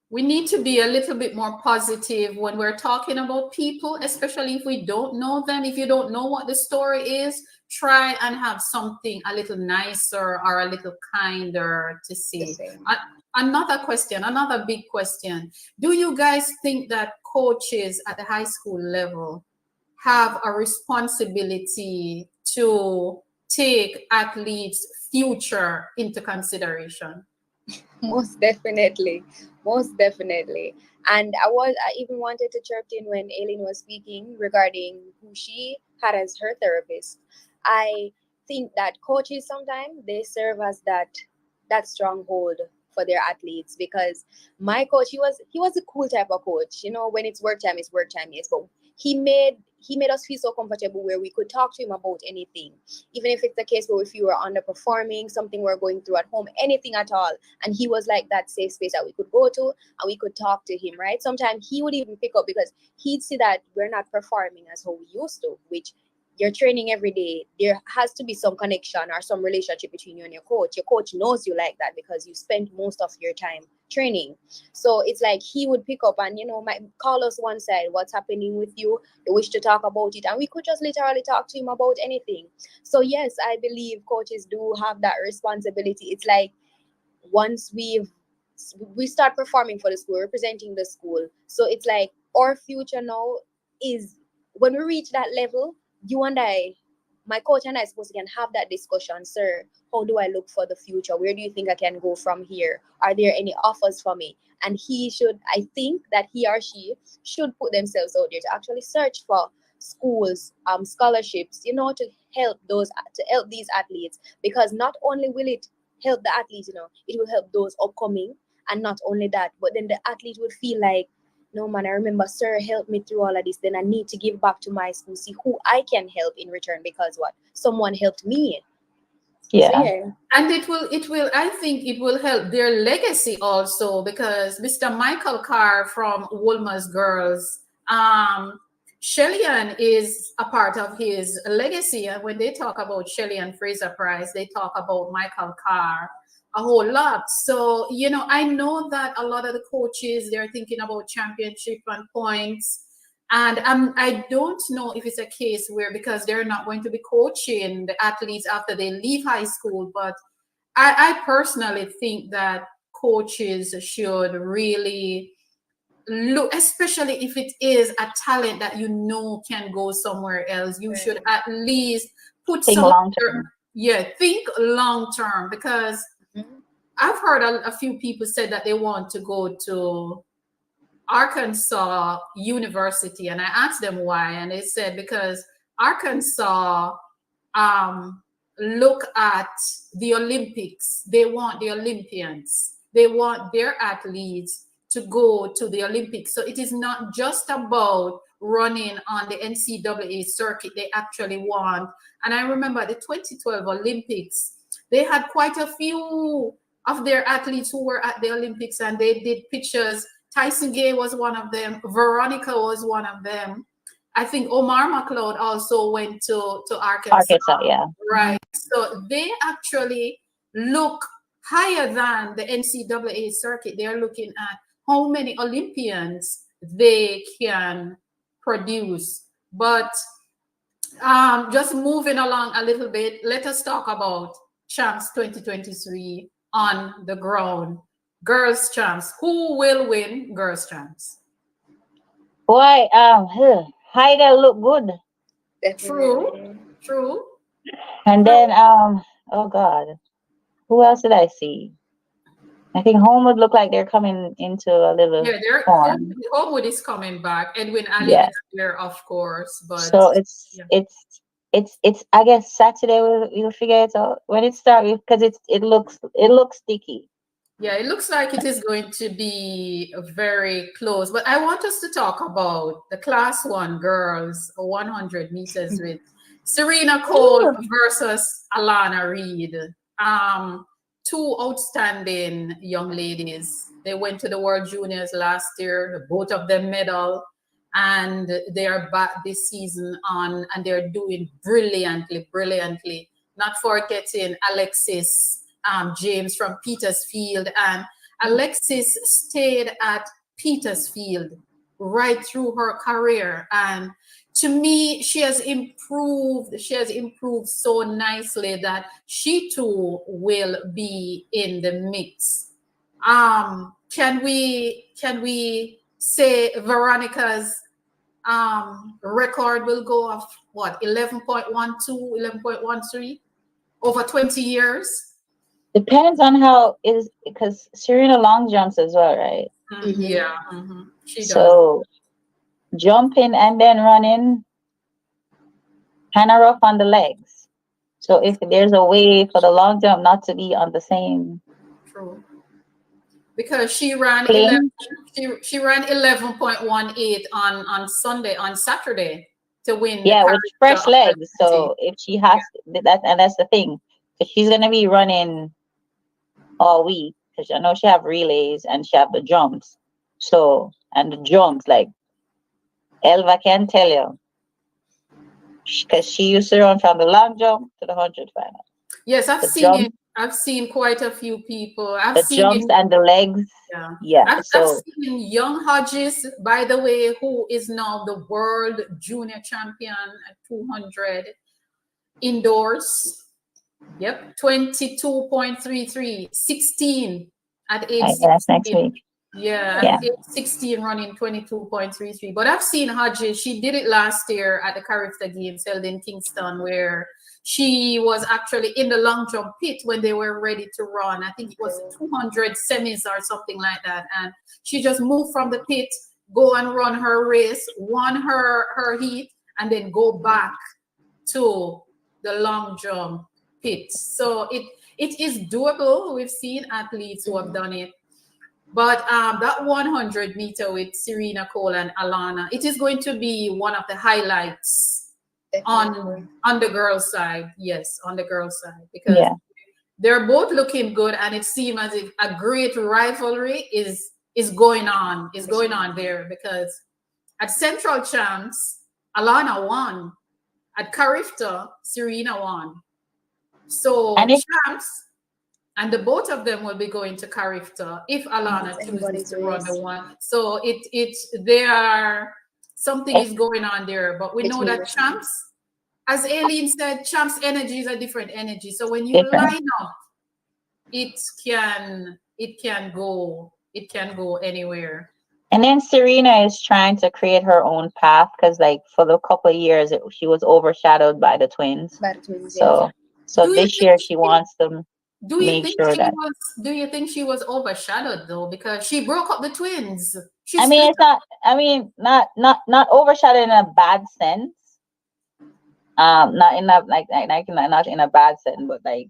We need to be a little bit more positive when we're talking about people, especially if we don't know them. If you don't know what the story is, try and have something a little nicer or a little kinder to say. Another question, another big question. Do you guys think that coaches at the high school level have a responsibility to take athletes' future into consideration? Most definitely, most definitely. And I even wanted to chirp in when Aileen was speaking regarding who she had as her therapist. I think that coaches sometimes they serve as that stronghold for their athletes, because my coach, he was a cool type of coach. When it's work time, it's work time, yes. But he made us feel so comfortable where we could talk to him about anything, even if it's the case where if you were underperforming, something we're going through at home, anything at all. And he was like that safe space that we could go to and we could talk to him, right? Sometimes he would even pick up because he'd see that we're not performing as how we used to, which you're training every day. There has to be some connection or some relationship between you and your coach. Your coach knows you like that because you spend most of your time training. So it's like he would pick up and might call us one side, what's happening with you, you wish to talk about it, and we could just literally talk to him about anything. So yes, I believe coaches do have that responsibility. It's like once we start performing for the school, representing the school, so it's like our future now is, when we reach that level, you and I, my coach and I, supposed to can have that discussion. Sir, how do I look for the future? Where do you think I can go from here? Are there any offers for me? And I think that he or she should put themselves out there to actually search for schools, scholarships, to help these athletes, because not only will it help the athletes, it will help those upcoming. And not only that, but then the athlete would feel like, no man, I remember sir helped me through all of this, then I need to give back to my school, see who I can help in return, because what, someone helped me. Yeah. So, yeah. And it will, I think it will help their legacy also, because Mr. Michael Carr from Wolmer's Girls, Shelly-Ann is a part of his legacy. And when they talk about Shelly-Ann Fraser-Pryce, they talk about Michael Carr a whole lot. So, I know that a lot of the coaches, they're thinking about championship and points. And I don't know if it's a case where, because they're not going to be coaching the athletes after they leave high school, but I personally think that coaches should really look, especially if it is a talent that can go somewhere else. You should at least put Think some long term. think long term, because I've heard a few people say that they want to go to Arkansas University, and I asked them why, and they said because Arkansas look at the Olympics. They want the Olympians. They want their athletes to go to the Olympics. So it is not just about running on the NCAA circuit. They actually want, and I remember the 2012 Olympics, they had quite a few of their athletes who were at the Olympics, and they did pictures. Tyson Gay was one of them. Veronica was one of them. I think Omar McLeod also went to Arkansas. Arkansas, yeah. Right. So they actually look higher than the NCAA circuit. They're looking at how many Olympians they can produce. But just moving along a little bit, let us talk about Champs 2023 on the ground. Girls Champs. Who will win Girls Champs? Boy, Haida look good. Definitely. True. And then oh God, who else did I see? I think Homewood look like they're coming into a little form. Homewood is coming back. Edwin Ali Yeah. is there, of course. But So it's I guess Saturday we'll figure it out when it starts, because it looks sticky. yeah, it looks like it is going to be very close. But I want us to talk about the Class 1 girls 100 meters with Serena Cole versus Alana Reed. Two outstanding young ladies. They went to the World Juniors last year. Both of them medal. and they are back this season on, and they're doing brilliantly. Not forgetting Alexis James from Petersfield, and Alexis stayed at Petersfield right through her career, and to me, she has improved so nicely that she too will be in the mix. Can we say Veronica's record will go off what, 11.12, 11.13 over 20 years? Depends on how is, because Serena long jumps as well, right? Yeah, she does. So jumping and then running, kind of rough on the legs. So if there's a way for the long jump not to be on the same True. Because she ran plane, she ran 11.18 on Saturday to win. yeah, with fresh character legs. So opportunity. if she has that's the thing, because she's gonna be running all week, because I know she have relays and she have the jumps. So, and the jumps, like Elva can tell you, because she used to run from the long jump to the 100 final. Yes, I've The seen jump, it. I've seen quite a few people. I've the seen jumps it. and the legs. Yeah. Yeah. I've So seen young Hodges, by the way, who is now the world junior champion at 200 indoors. Yep, 22.33, 16 at age that's next 16. week. Yeah, Yeah. at age 16 running 22.33. But I've seen Hodges. She did it last year at the Carifta Games held in Kingston, where she was actually in the long jump pit when they were ready to run. I think it was 200 semis or something like that. And she just moved from the pit, go and run her race, won her heat, and then go back to the long jump pit. So it is doable. We've seen athletes who have done it. But that 100 meter with Serena Cole and Alana, it is going to be one of the highlights on the girls' side. Yes, on the girls' side, because they're both looking good, and it seems as if a great rivalry is going on there, because at Central Champs, Alana won. At Carifta, Serena won. So Champs, and the both of them will be going to Carifta if Alana chooses to run the one. So something is going on there. But we know that Champs, as Aileen said, Champs energy is a different energy. So when you line up, it can go anywhere. And then Serena is trying to create her own path, because like for the couple of years she was overshadowed by the twins. So this year she wants to make sure that. Do you think she was overshadowed though, because she broke up the twins? It's not. Not overshadowed in a bad sense. Not in a not in a bad sense, but like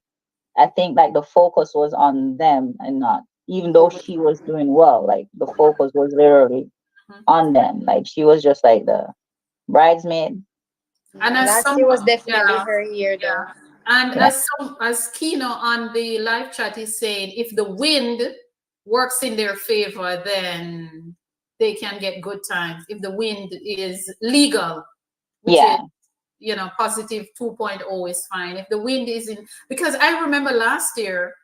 I think like the focus was on them and not. Even though she was doing well, like the focus was literally on them. Like she was just like the bridesmaid. And last year was definitely her year, though. Yeah. And as Kino on the live chat is saying, if the wind works in their favor, then they can get good times. If the wind is legal, which is, positive 2.0 is fine. If the wind isn't, because I remember last year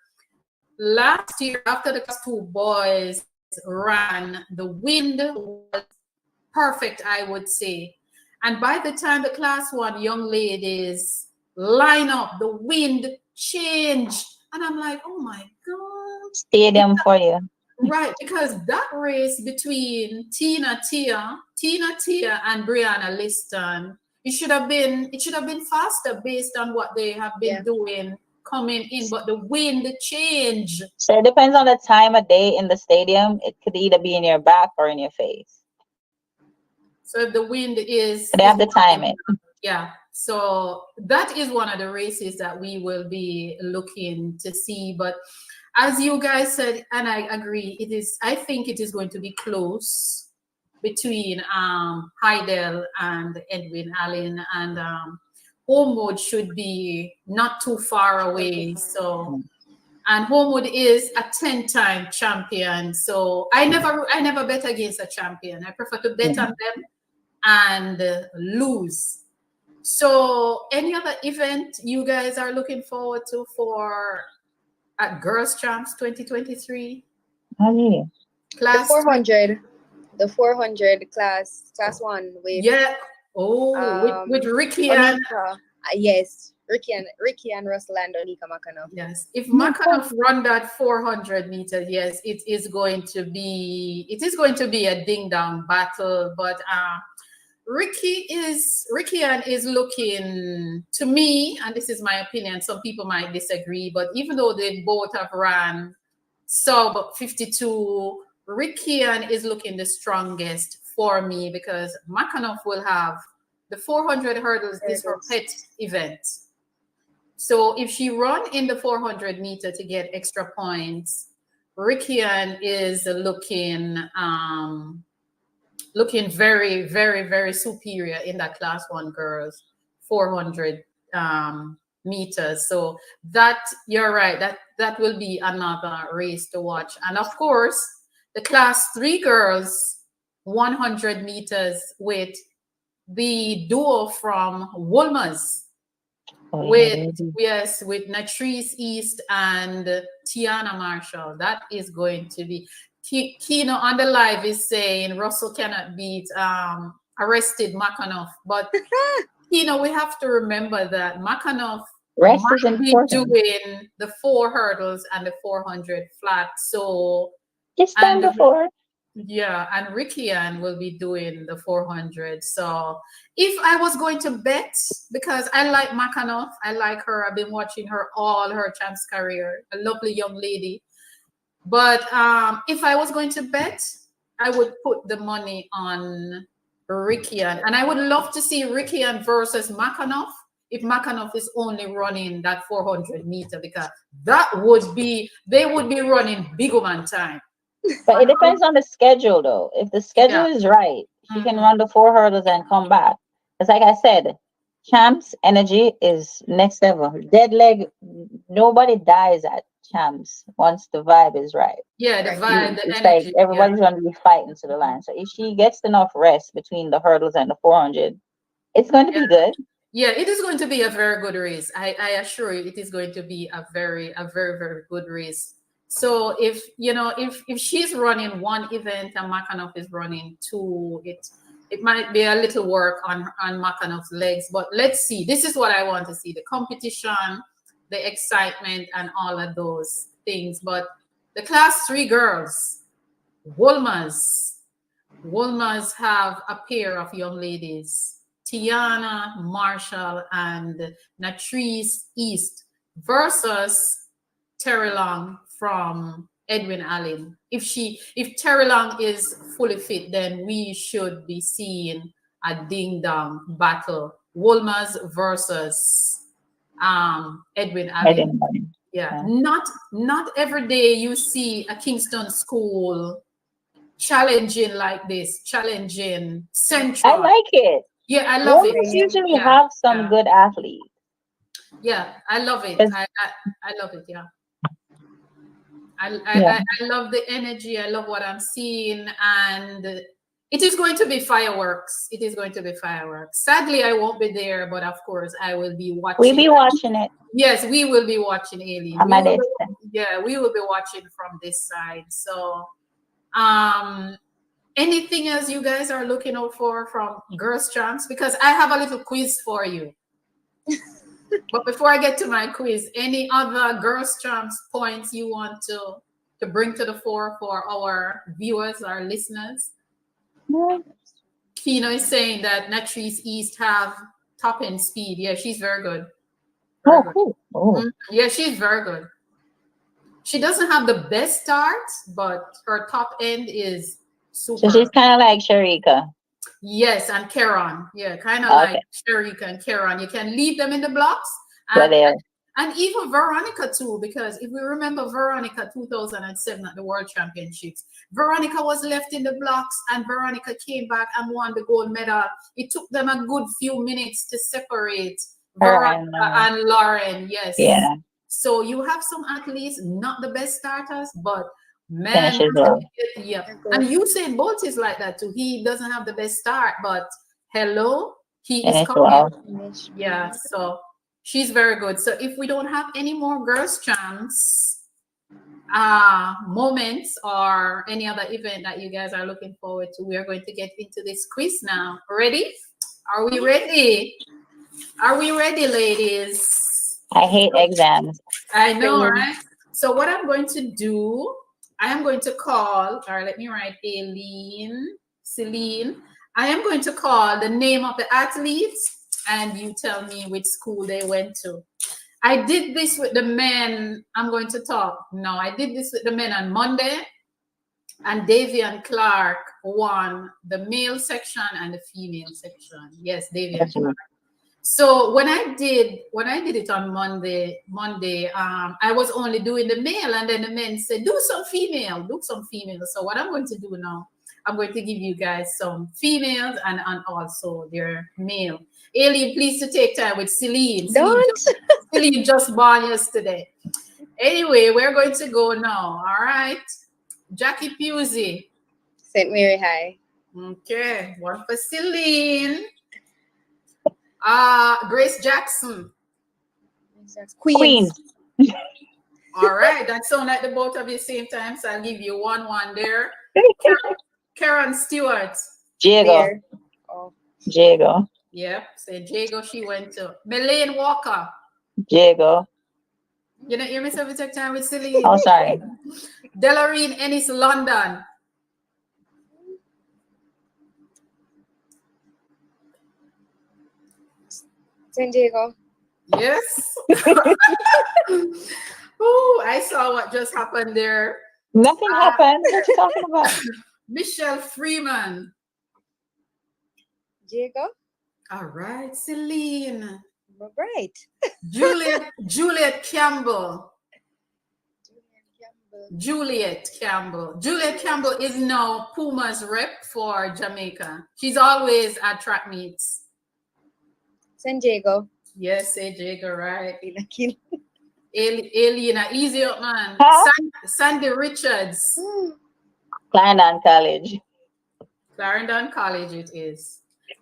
after the class 2 boys ran, the wind was perfect, I would say. And by the time the class 1 young ladies line up, the wind changed. And I'm like, oh my God. Stadium for you. Right, because that race between Tina Tia and Brianna Liston, it should have been faster based on what they have been doing coming in, but the wind changed. So it depends on the time of day in the stadium. It could either be in your back or in your face. So if the wind is, they have to time it. Yeah. So that is one of the races that we will be looking to see. But as you guys said, and I agree, I think it is going to be close between Heidel and Edwin Allen, and Homewood should be not too far away. So, and Homewood is a 10-time champion. So I never bet against a champion. I prefer to bet on them and lose. So, any other event you guys are looking forward to for at Girls Champs 2023? Oh, yeah. The Class 400, the 400 class one with yeah. Oh, with Ricky and Onika. Yes, Ricky and Russell and Onika Makano. yes. If Makanov run that 400 meters, yes, it is going to be a ding dong battle. But Ricky and is looking to me, and this is my opinion. Some people might disagree, but even though they both have ran sub 52, Ricky and is looking the strongest for me because Makanov will have the 400 hurdles is her pet event. So if she run in the 400 meter to get extra points, Rickian is looking very, very, very superior in that class one girls 400 meters. So that you're right, that will be another race to watch. And of course, the class 3 girls 100 meters with the duo from Wolmer's with Natrice East and Tiana Marshall. That is going to be Kino on the live is saying Russell cannot beat arrested Makanov, but Kino, we have to remember that Makanov Rest is might be important. doing the 4 hurdles and the 400 flat. So It's done before. yeah, and Rickian will be doing the 400. So if I was going to bet, because I like Makanov, I like her. I've been watching her all her champs career. A lovely young lady. But if I was going to bet, I would put the money on Rickian. And I would love to see Rickian versus Makanov if Makanov is only running that 400 meter, because they would be running big woman time. But it depends on the schedule, though. If the schedule is right, she can run the 4 hurdles and come back. It's like I said, Champs energy is next level. Dead leg, nobody dies at Champs once the vibe is right. Yeah, the vibe, the it's energy. like everybody's going to be fighting to the line. So if she gets enough rest between the hurdles and the 400, it's going to be good. Yeah, it is going to be a very good race. I assure you, it is going to be a very, very good race. So if she's running one event and Makanov is running 2, it might be a little work on Makanov's legs. But let's see. This is what I want to see: the competition, the excitement, and all of those things. But the class 3 girls, Wolmer's have a pair of young ladies, Tiana Marshall and Natrice East versus Terry Long from Edwin Allen. If Terry Long is fully fit, then we should be seeing a ding dong battle. Wolmer's versus Edwin Allen. Yeah. Not every day you see a Kingston school challenging like this, challenging Central. I like it. Yeah, I love it. Wolmer's usually have some good athletes. Yeah, I love it. I love it. Yeah. I love the energy. I love what I'm seeing, and it is going to be fireworks. It is going to be fireworks. Sadly, I won't be there, but of course, I will be watching. We'll be watching it. Yes, we will be watching, Aileen. We will be watching from this side. So, anything else you guys are looking out for from Girls Champs? Because I have a little quiz for you. But before I get to my quiz, any other Girls Champs points you want to bring to the fore for our viewers, our listeners? Kino is saying that Natrice East have top end speed. Yeah, she's very good. Cool. Yeah, she's very good. She doesn't have the best start, but her top end is super. So she's kind of like Sharika. Yes, and Karen. Yeah, kind of like Sharika and Karen. You can leave them in the blocks. And even Veronica too, because if we remember Veronica 2007 at the World Championships, Veronica was left in the blocks and Veronica came back and won the gold medal. It took them a good few minutes to separate Veronica and Lauren. Yes. Yeah. So you have some athletes, not the best starters, but man, yeah. And Usain Bolt is like that too. He doesn't have the best start, but Hello. He is Yes, coming. wow. Yeah, so she's very good. So if we don't have any more girls' champs moments or any other event that you guys are looking forward to, we are going to get into this quiz now. Ready? Are we ready? Are we ready, ladies? I hate exams. I know, right? So what I'm going to do, I am going to call, or let me write Aileen, Celine. I am going to call the name of the athletes and you tell me which school they went to. I did this with the men. I'm going to talk. No, I did this with the men on Monday, and Davian Clark won the male section and the female section. Yes, Davian Clark. So when I did it on Monday, I was only doing the male, and then the men said, do some female. So what I'm going to do now, I'm going to give you guys some females and also their male. Aileen, please to take time with Celine. Celine just born yesterday. Anyway, we're going to go now. All right. Jackie Pusey. St. Mary High. Okay. One for Celine. Grace Jackson. Queen. All right. That sounds like the both of you same time. So I'll give you 1-1 there. Karen Stewart. Jago. Oh. Jago. Yep. So Jago she went to. Melaine Walker. Jago. You know, hear myself take time with Celine. Oh, sorry. Delarine Ennis London. San Diego. Yes. Oh, I saw what just happened there. Nothing happened. What you talking about? Michelle Freeman. Diego. All right, Celine. All right. Juliet Campbell. Juliet Campbell is now Puma's rep for Jamaica. She's always at track meets. San Diego. Yes, say Jago, right? Kill. Alina, easy up, man. Huh? Sandy Richards. Clarendon College. Clarendon College it is.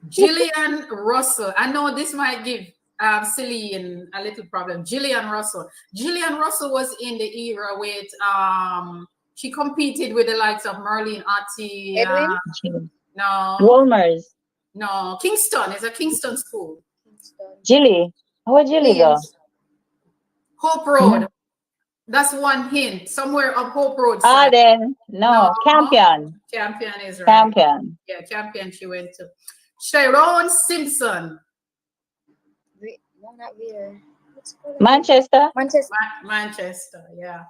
Gillian Russell. I know this might give Celine a little problem. Gillian Russell. Gillian Russell was in the era with she competed with the likes of Merlene Otti. Edwin? No. Wolmers. No. Kingston. It's a Kingston school. Jilly. Where Jilly go? Hope Road. That's one hint. Somewhere up Hope Road. Then no. Campion. Campion is right. Campion. Yeah, Campion she went to. Sharon Simpson. No, not there. Manchester. Manchester, yeah.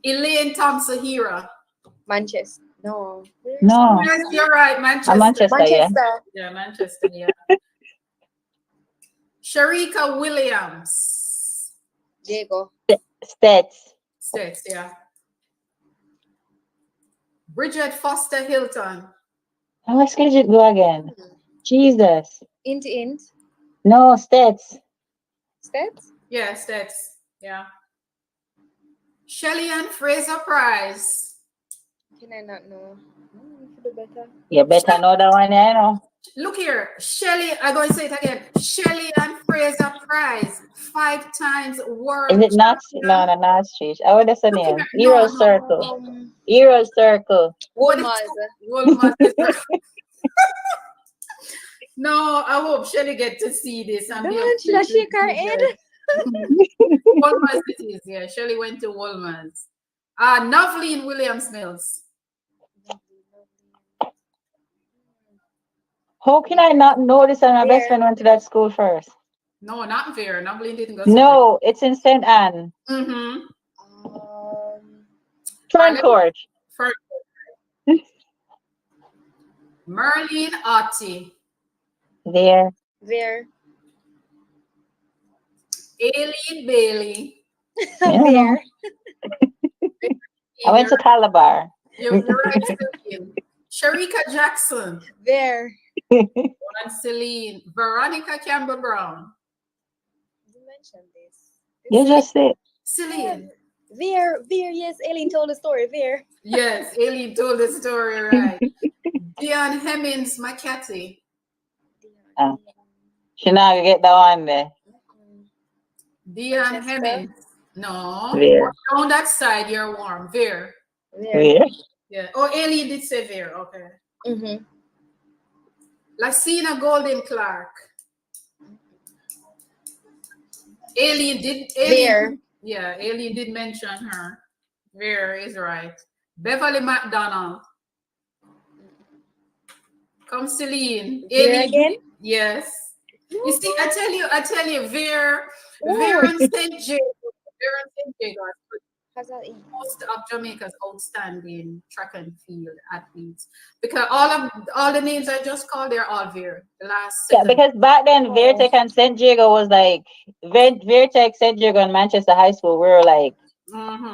Elaine Thompson-Hira. Manchester. No. No. Yes, you're right, Manchester. Manchester, yeah. Yeah, Manchester, yeah. Sharika Williams. Diego. States, yeah. Bridget Foster Hilton. How much did it go again? Jesus. Int. No, States. States? Yeah, States, yeah. Shelly Ann Fraser Price. Can I not know? For the better. You better know that one, you know. Look here, Shelly, I'm going to say it again. Shelly Ann Fraser Price, 5 times world. Is it not? No, not Street. I would have said name. Hero Circle. Hero Circle. Wolmaz. No, I hope Shelly get to see this. And Should I shake her head? Wolmaz it is, yeah. Shelly went to Wolmaz. Novleen Williams Mills. How can I not know this? And my best friend went to that school first. No, not Vera. Novleen didn't go. No, it's in St. Anne. Mm-hmm. Ferncourt. Merlene Otti. There. Aileen Bailey. There. I went to Calabar. You're right, Sharika Jackson. There. And Celine. Veronica Campbell Brown. You mentioned this. You just said. Celine. There, yes, Aileen told the story, there. Yes, Aileen told the story, right. Dion Hemmings McCarthy. Oh. She not gonna get that one there. Dion Manchester? Hemmings. No. Veer. On that side, you're warm. Veer. There. Veer. Yeah. Oh, Ellie did say Veer. Okay. Mm-hmm. Lacina Golden Clark. Alien did. There. Yeah, Alien did mention her. Veer is right. Beverly McDonald. Come Celine. There again? Yes. You see, I tell you, Veer and St. Jago. Veer and St. Jago are How's that in? most of Jamaica's outstanding track and field athletes. Because all the names I just called, they're all Veer. The last Yeah, seven. because back then Vertec and St. Jago was like Vertec, St. Jago, and Manchester High School. We were like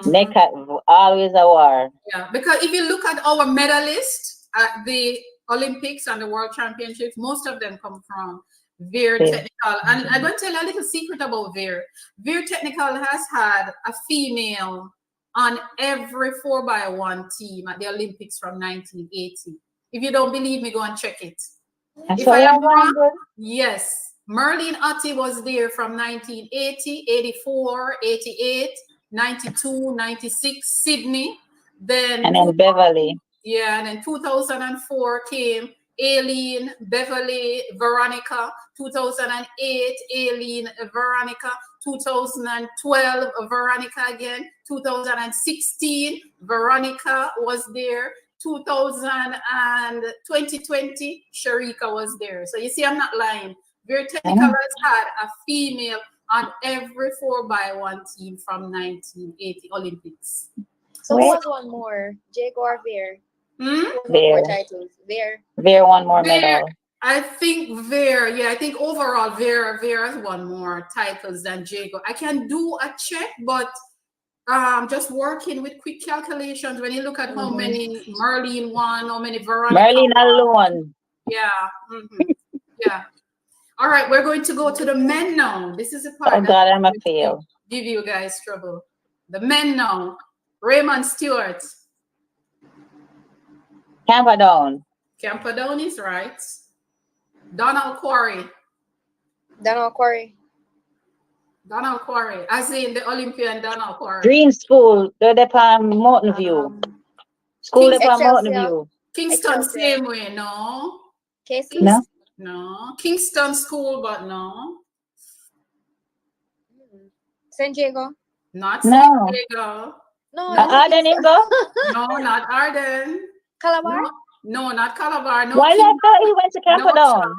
neck at always a war. Yeah, because if you look at our medalists at the Olympics and the World Championships, most of them come from Veer Yeah. Technical. And I'm going to tell you a little secret about Veer. Veer Technical has had a female on every 4x1 team at the Olympics from 1980. If you don't believe me, go and check it. That's If why I I'm am wrong, good. yes. Merlin Otti was there from 1980, 84, 88, 92, 96, Sydney. And then Beverly. Yeah, and then 2004 came Aileen, Beverly, Veronica. 2008, Aileen, Veronica. 2012, Veronica again. 2016, Veronica was there. 2020, Sharika was there. So you see, I'm not lying. Very Technical has had a female on every 4x1 team from 1980 Olympics. So who was one more? Jago or Veer? Veer. More titles. Veer. Veer one more Veer. medal. I think Veer, yeah, I think overall Veer has won more titles than Jago. I can do a check, but just working with quick calculations, when you look at how many Merlin won, how many Veronica Merlin won. alone. Yeah. Yeah. All right, we're going to go to the men now. This is the part. Oh God, I'm a fail. Give you guys trouble. The men now. Raymond Stewart. Camperdown. Camperdown is right. Donald Quarry. Donald Quarry. Donald Quarry, as in the Olympian Donald Quarry. Green School. They're upon Mountain View. School upon Mountain View. Kingston, Excelsior. same way, no. Casey? No. No. Kingston School, but no. St. Jago? Not No. San Diego. No. Arden Ingo? No, not Arden. Calabar? No, not Calabar. No. Why I thought he went to Camperdown? No,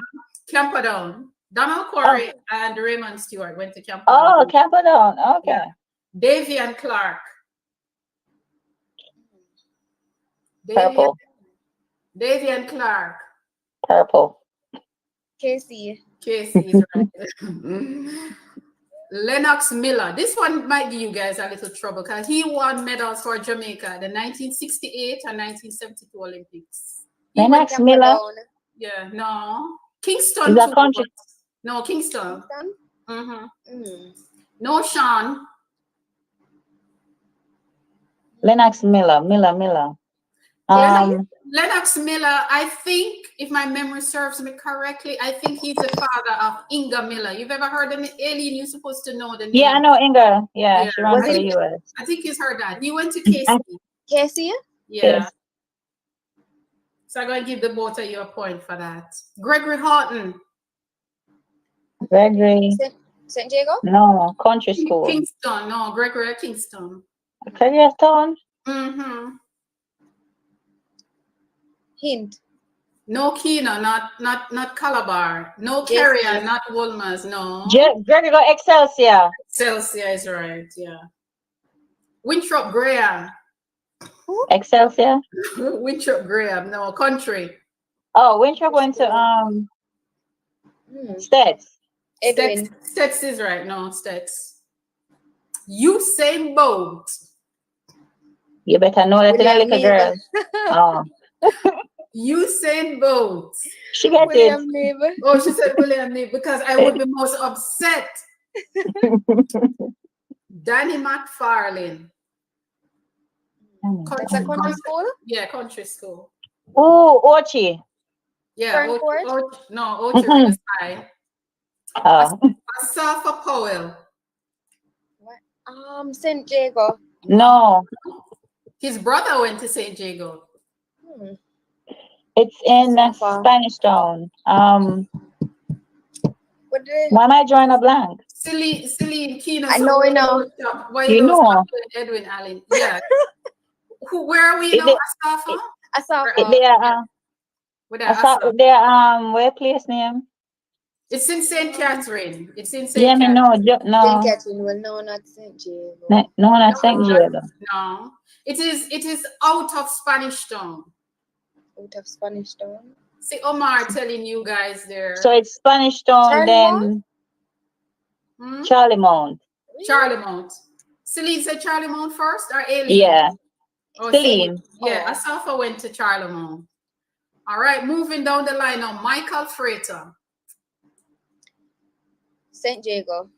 Camperdown. Donald Quarry and Raymond Stewart went to Camperdown. Oh, Camperdown. Okay. Yeah. Davian Clark. Purple. Davian Clark. Purple. Casey. Casey is right. Lennox Miller. This one might give you guys a little trouble because he won medals for Jamaica the 1968 and 1972 Olympics. Lennox Miller. Yeah, no. Kingston. Is that country? No, Kingston. Kingston? No, Sean. Lennox Miller. Lennox Miller, I think, if my memory serves me correctly, I think he's the father of Inga Miller. You've ever heard of the alien? You're supposed to know the name. Yeah, I know Inga. Yeah, she runs for the US. I think he's her dad. He went to KC. Casey? Yeah. Yes. So I'm going to give the both of you a point for that. Gregory Horton. Gregory. St. Jago? No, country school. Kingston. No, Gregory at Kingston. Careerstown. Hint. No Keno, not Calabar. No Carrier, not Wolmer's. No. Gregory got Excelsior. Excelsior is right. Yeah. Winthrop Graham. Excelsior. Winthrop Graham. No, country. Oh, Winthrop went to Stets. Edwin. Stets is right. No, Stets. Usain Bolt. You better know that in a little girl. Oh. Usain Bolt. She got William it. Neighbor. Oh, she said William Neighbor because I would be most upset. Danny McFarlane. That's a country school? Yeah, country school. Oh, Ochi. Yeah, Fernport? Ochi Rivers High. Oh, Asafa Powell. What? St. Jago. no, His brother went to St. Jago. Hmm. it's in So far. Spanish Town. What the? Why am I drawing a blank? Celine Keenan. I know, I know. Why You you don't know, Edwin Allen? Yeah. Where are we it, now? they, Asafa? Asafa. they are, With I saw Asafa. they are, where place name? It's in St. Catherine. It's in Yeah, St. me Catherine. know, St. no, Catherine. Well, no, not St. Jago. no, not St. No, Jago. no. It is out of Spanish Town. Out of Spanish Town. See Omar telling you guys there. So it's Spanish Town, Charlie then Charlie Mount. Charlie Mount. Celine said Charlie Mount first or Aileen? Yeah, Oh, Celine. Yeah, Oh. Asafa went to Charlie Mount. All right, moving down the line now. Michael Freighter. St. Jago.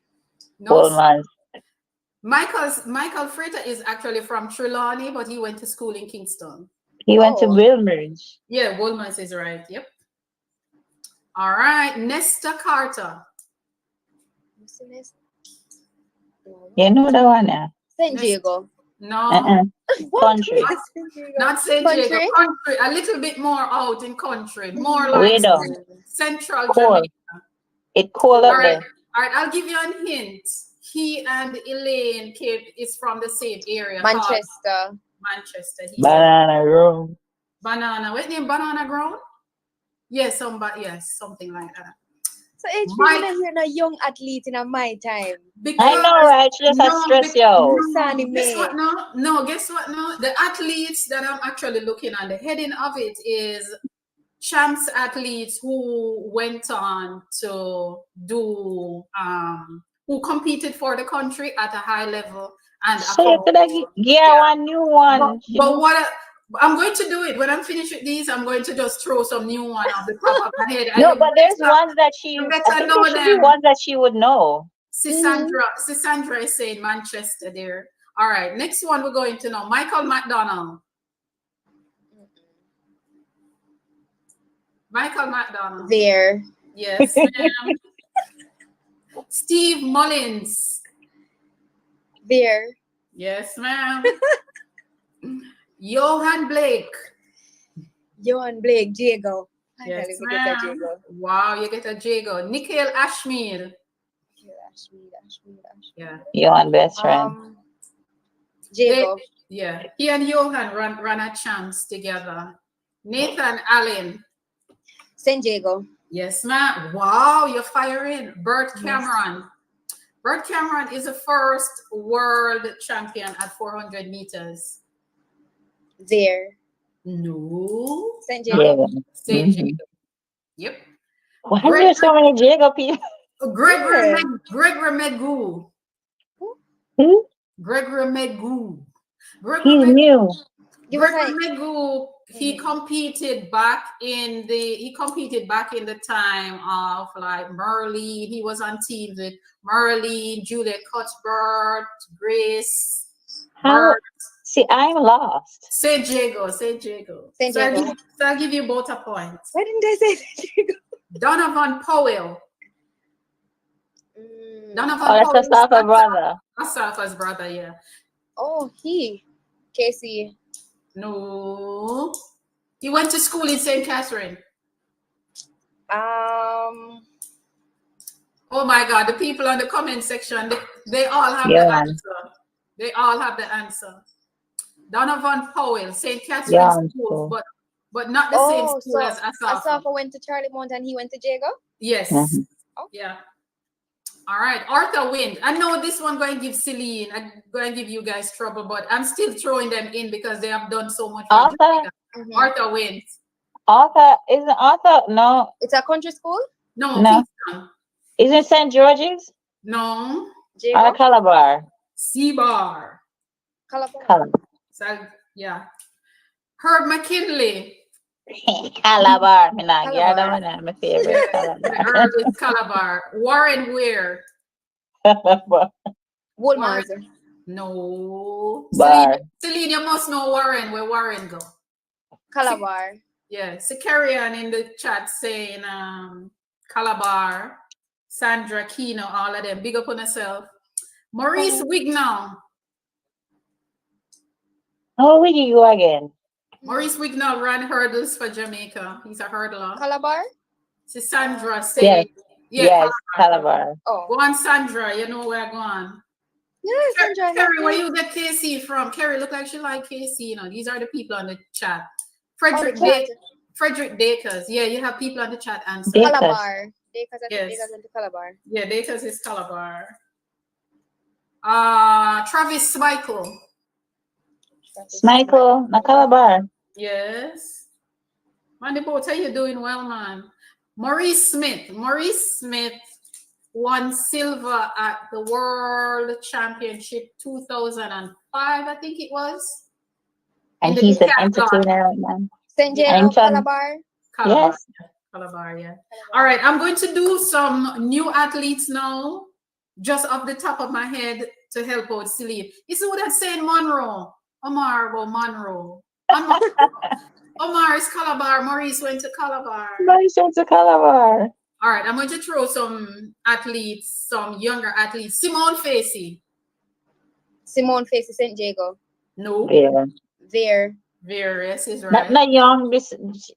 No, Old man. Michael Freighter is actually from Trelawney, but he went to school in Kingston. He went to Oh. Wilmers. Yeah, Woolmans is right. Yep. All right, Nesta Carter. What's the next? No. You know the one now. St. Jago. No, Country. St. Jago. not St. Country? Jago. Country, a little bit more out in country, more Way like down. Central Cold. Jamaica. It cold All up right, there. all right. I'll give you a hint. He and Elaine is from the same area. called Manchester. Manchester. He said Banana room. banana. What name? Banana ground? Yes, yes, something like that. So it's Mike- really you're a young athlete in my time. I know, right? She just has stress, yo. Sunny Guess May. what now? No, guess what now? The athletes that I'm actually looking on, the heading of it is champs athletes who went on to do who competed for the country at a high level and So you could have Yeah. one new one. but what I'm going to do it when I'm finished with these, I'm going to just throw some new one off the top of my head. And No, you but there's better- ones that she. you I better think know there should be them. ones that she would know. Sisandra is saying Manchester there. All right, next one we're going to know. Michael McDonald. Michael McDonald. There. Yes, ma'am. Steve Mullins. There. Yes, ma'am. Johan Blake. Johan Blake. Jago. Yes, Finally, we get a ma'am. Jago. Wow, you get a Jago. Nikhil Ashmead. Ashmead. Yeah. Your best friend. Jago. Yeah. He and Johan ran a champs together. Nathan Allen. St. Jago. Yes, ma'am. Wow, you're firing. Bert Cameron. Bert Cameron is the first world champion at 400 meters. There. No. St. Jago. Yeah. St. Mhm. Jago. Yep. Why are there so many Jago people? Gregory Megoo. Who? Gregory Megoo. He's new. Give us Gregory like, Megoo. He competed back in the time of like Merlene. He was on teams with Merlene, Juliet Cuthbert, Grace. How? Bert. See, I'm lost. St. Jago. St. So Jago. I'll give you both a point. Why didn't I say St. Jago? Donovan Powell. Donovan Oh, that's Powell. Asafa brother. Asafa's brother, yeah. Oh, Casey. No. He went to school in St. Catherine. Oh my God, the people on the comment section, they all have the answer. They all have the answer. Donovan Powell, St. Catherine School, but not the same school as Asafa. Asafa went to Charlie Mount and he went to Jago? Yes. Mm-hmm. Oh. Yeah. All right, Arthur Wind. I know this one going to give Celine, I'm going to give you guys trouble, but I'm still throwing them in because they have done so much. Arthur? Arthur Wind. Arthur, isn't Arthur? No. It's a country school? No. Kingston. Isn't St. George's? No. Or Calabar? C-Bar. Calabar. So, yeah. Herb McKinley. Calabar. My favorite. Herb is Calabar. Warren Weir. Woolmans. No. Bar. Celine, you must know Warren. Where Warren go? Calabar. Yeah, so carry on in the chat saying Calabar, Sandra Kino, all of them. Big up on yourself. Maurice Wignall. Oh, where you go again? Maurice Wignall ran hurdles for Jamaica. He's a hurdler. Calabar? So Sandra saying, Yes, Calabar. Oh. Go on, Sandra. You know where I'm going. Yes, Sandra. Kerry, where you get KC from? Kerry look like she like KC. You know, these are the people on the chat. Frederick Dakers. Yeah, you have people on the chat answer. Calabar. Dakers, I think Yes. Dakers into Calabar. Yeah, Dakers is Calabar. Travis Michael. Michael, na Calabar. Yes. Man, the boat, how you doing well, man? Maurice Smith. Maurice Smith won silver at the World Championship 2005, I think it was. And he's an entertainer, man. St. Jago, Calabar. Yes. Calabar, yeah. All right, I'm going to do some new athletes now, just off the top of my head to help out Celine. You see what I'm saying, Monroe? Omar Monroe. Omar is Calabar. Maurice went to Calabar. Maurice went to Calabar. All right, I'm going to throw some athletes, some younger athletes. Simone Facey. Simone Facey, St. Jago. No. Yeah. There. Yes, is right. Not young.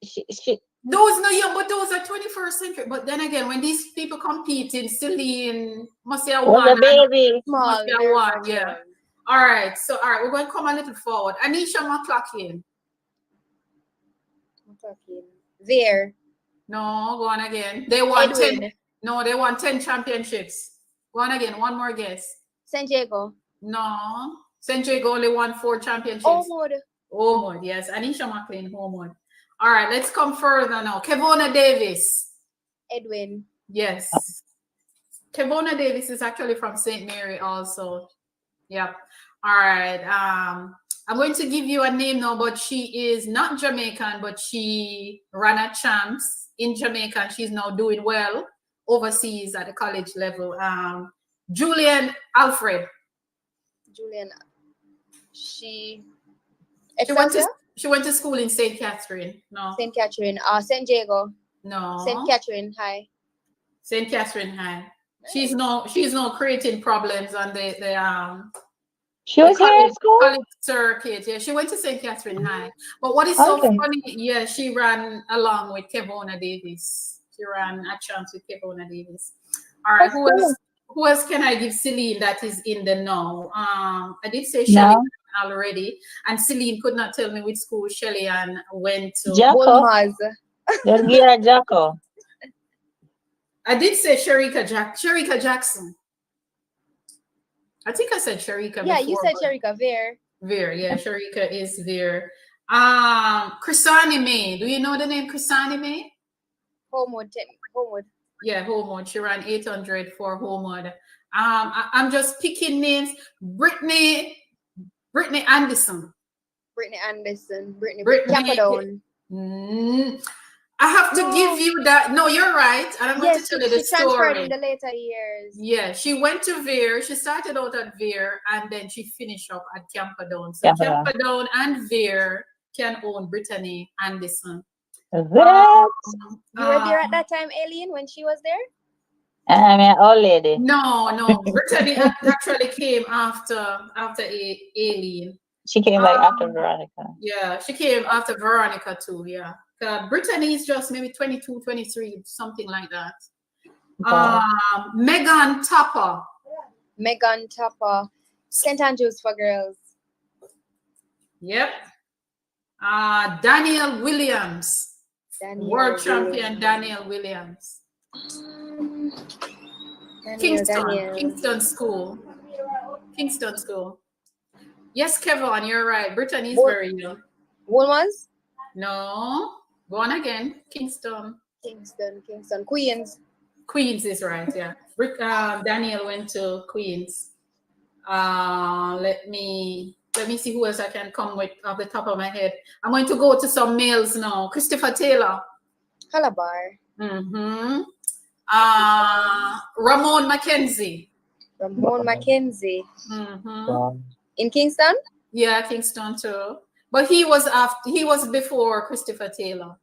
She. Those no young, but those are 21st century. But then again, when these people competing, Celine must have Was one. a baby. Must have one, yeah. All right, we're going to come a little forward. Anisha McCloskey. There. No, go on again. They won Edwin. 10. No, they won 10 championships. Go on again. One more guess. St. Jago. No. St. Jago only won 4 championships. Omod, yes. Anisha McLean, Omod. All right, let's come further now. Kevona Davis. Edwin. Yes. Kevona Davis is actually from St. Mary also. Yep. All right. I'm going to give you a name now, but she is not Jamaican, but she ran at champs in Jamaica, and she's now doing well overseas at the college level. Julian Alfred. Julian. She went to school in St. Catherine. No. St. Catherine. St. Jago. No. St. Catherine High. St. Catherine High. She's no creating problems on the She was here at school? College circuit. Yeah, she went to St. Catherine High. But what is so funny, yeah, she ran along with Kevona Davis. She ran at champs with Kevona Davis. All right, who else can I give Celine that is in the know? I did say Shelly already, and Celine could not tell me which school Shelly Ann went to. Bulmaz. Jacko. I did say Sherika Jackson. I think I said Sherika. Yeah, before, you said Sherika. Veer, yeah, Sherika is Veer. Chrisani May. Do you know the name Chrisani May? Homewood. Yeah, Homewood. She ran 800 for Homewood. I'm just picking names. Brittany Anderson. Brittany Camperdown. I have to give you that. No, you're right. And I'm going to tell you the story. She transferred in the later years. Yeah, she went to Veer. She started out at Veer, and then she finished up at Camperdown. So Camperdown and Veer can own Brittany Anderson. You were there at that time, Aileen, when she was there? I'm an old lady. No. Brittany actually came after Aileen. She came like after Veronica. Yeah, she came after Veronica too, yeah. Brittany is just maybe 22, 23, something like that. Megan Topper. St. Andrews for girls. Yep. Daniel Williams. World champion Daniel Williams. Kingston School. Yes, Kevin, you're right. Brittany is very young. Woolmans? No. Go on again. Kingston. Queens is right, yeah. Daniel went to Queens. Let me see who else I can come with off the top of my head. I'm going to go to some males now. Christopher Taylor. Calabar. Ramon McKenzie. In Kingston? Yeah, Kingston too. But he was before Christopher Taylor.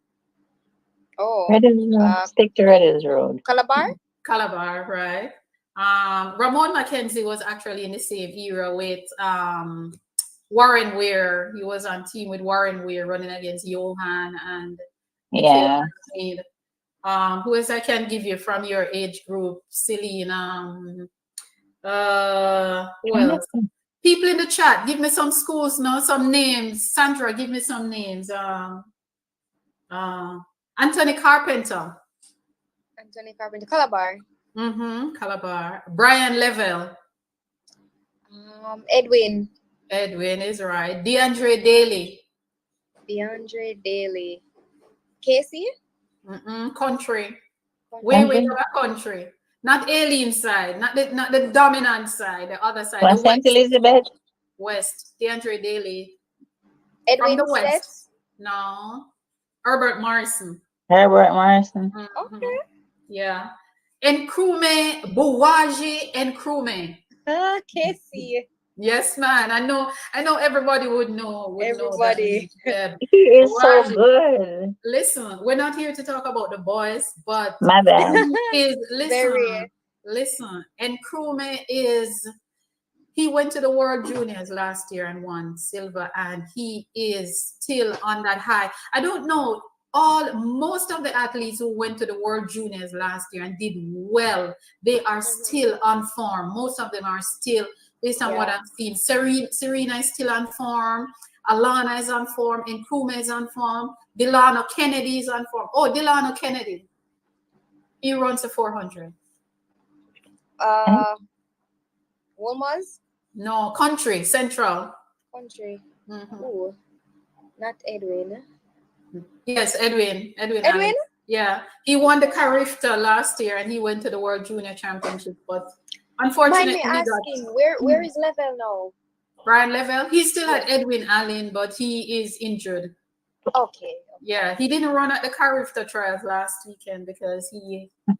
Oh, Red Hills Road. uh, Stick to Red Hills Road. Calabar. Calabar, right? Ramon McKenzie was actually in the same era with Warren Weir. He was on team with Warren Weir running against Johan and Michaela Yeah. Mead. Who else I can give you from your age group? Celine. Who else? People in the chat, give me some schools now, some names. Sandra, give me some names. Anthony Carpenter. Anthony Carpenter. Calabar. Calabar. Brian Level. Edwin. Edwin is right. DeAndre Daly. DeAndre Daly. Casey. Country. Way to a country. Not alien side, not the dominant side, the other side. The St. Elizabeth. West. DeAndre Daly. Edwin From the West. Sets. No. Herbert Morrison. Herbert Morrison. Okay. Yeah. Nkrumah Buwaji Nkrumah. Casey. Yes, man. I know everybody would know. Everybody. Yeah. He is so good. Listen, we're not here to talk about the boys, but My bad. listen. Nkrumah he went to the World Juniors last year and won silver, and he is still on that high. I don't know. Most of the athletes who went to the World Juniors last year and did well, they are still on form. Most of them are still, based on what I've seen. Serena is still on form. Alana is on form. Nkrumah is on form. Delano Kennedy is on form. Oh, Delano Kennedy. He runs a 400. Womas? No, country, central. Country. Ooh, not Edwin. Yes, Edwin. Edwin? Yeah, he won the Carifta last year, and he went to the World Junior Championship. But unfortunately, Mind me asking, where is Level now? Brian Level. He's still at Edwin Allen, but he is injured. Okay. Yeah, he didn't run at the Carifta trials last weekend because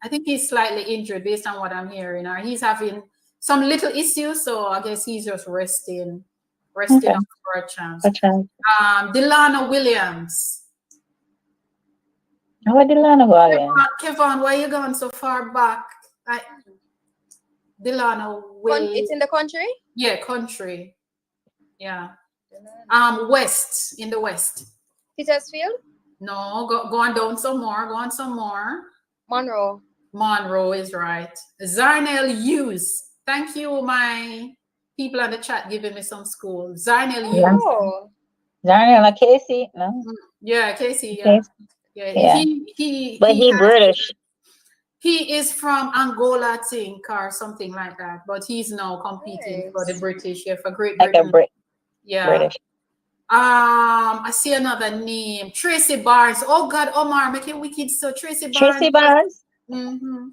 I think he's slightly injured based on what I'm hearing. Or he's having some little issues, so I guess he's just resting up for a chance. Delano Williams. How about Delano Williams? Kevin, why are you going so far back? Delano Williams. It's in the country? Yeah, country. Yeah. West, in the West. Petersfield? No, go on down some more. Go on some more. Monroe. Monroe is right. Zarnell Hughes. Thank you, my people in the chat giving me some school. Zarnell Hughes. Oh. Zarnell Casey, no? Yeah, Casey. Yeah. Yeah. He British. He is from Angola, I think, or something like that. But he's now competing for the British, for Great Britain. Like a Brit. Yeah. British. I see another name. Tracy Barnes. Oh God, Omar, make it wicked. So Tracy Barnes. Tracy Barnes.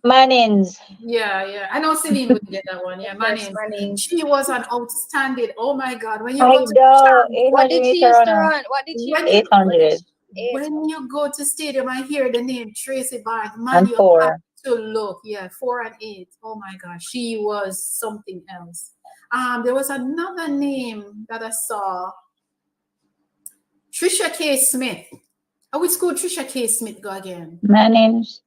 Mannings. Yeah. I know Celine would get that one. Yeah, Mannings. She was an outstanding. Oh my God. When you go to what did she used to run? What did she? 800. When you go to stadium, I hear the name Tracy Barnes. Man, you have to look. Yeah, 4 and 8. Oh my gosh, she was something else. There was another name that I saw. Trisha K. Smith. Which school Trisha K. Smith go again? Mannings.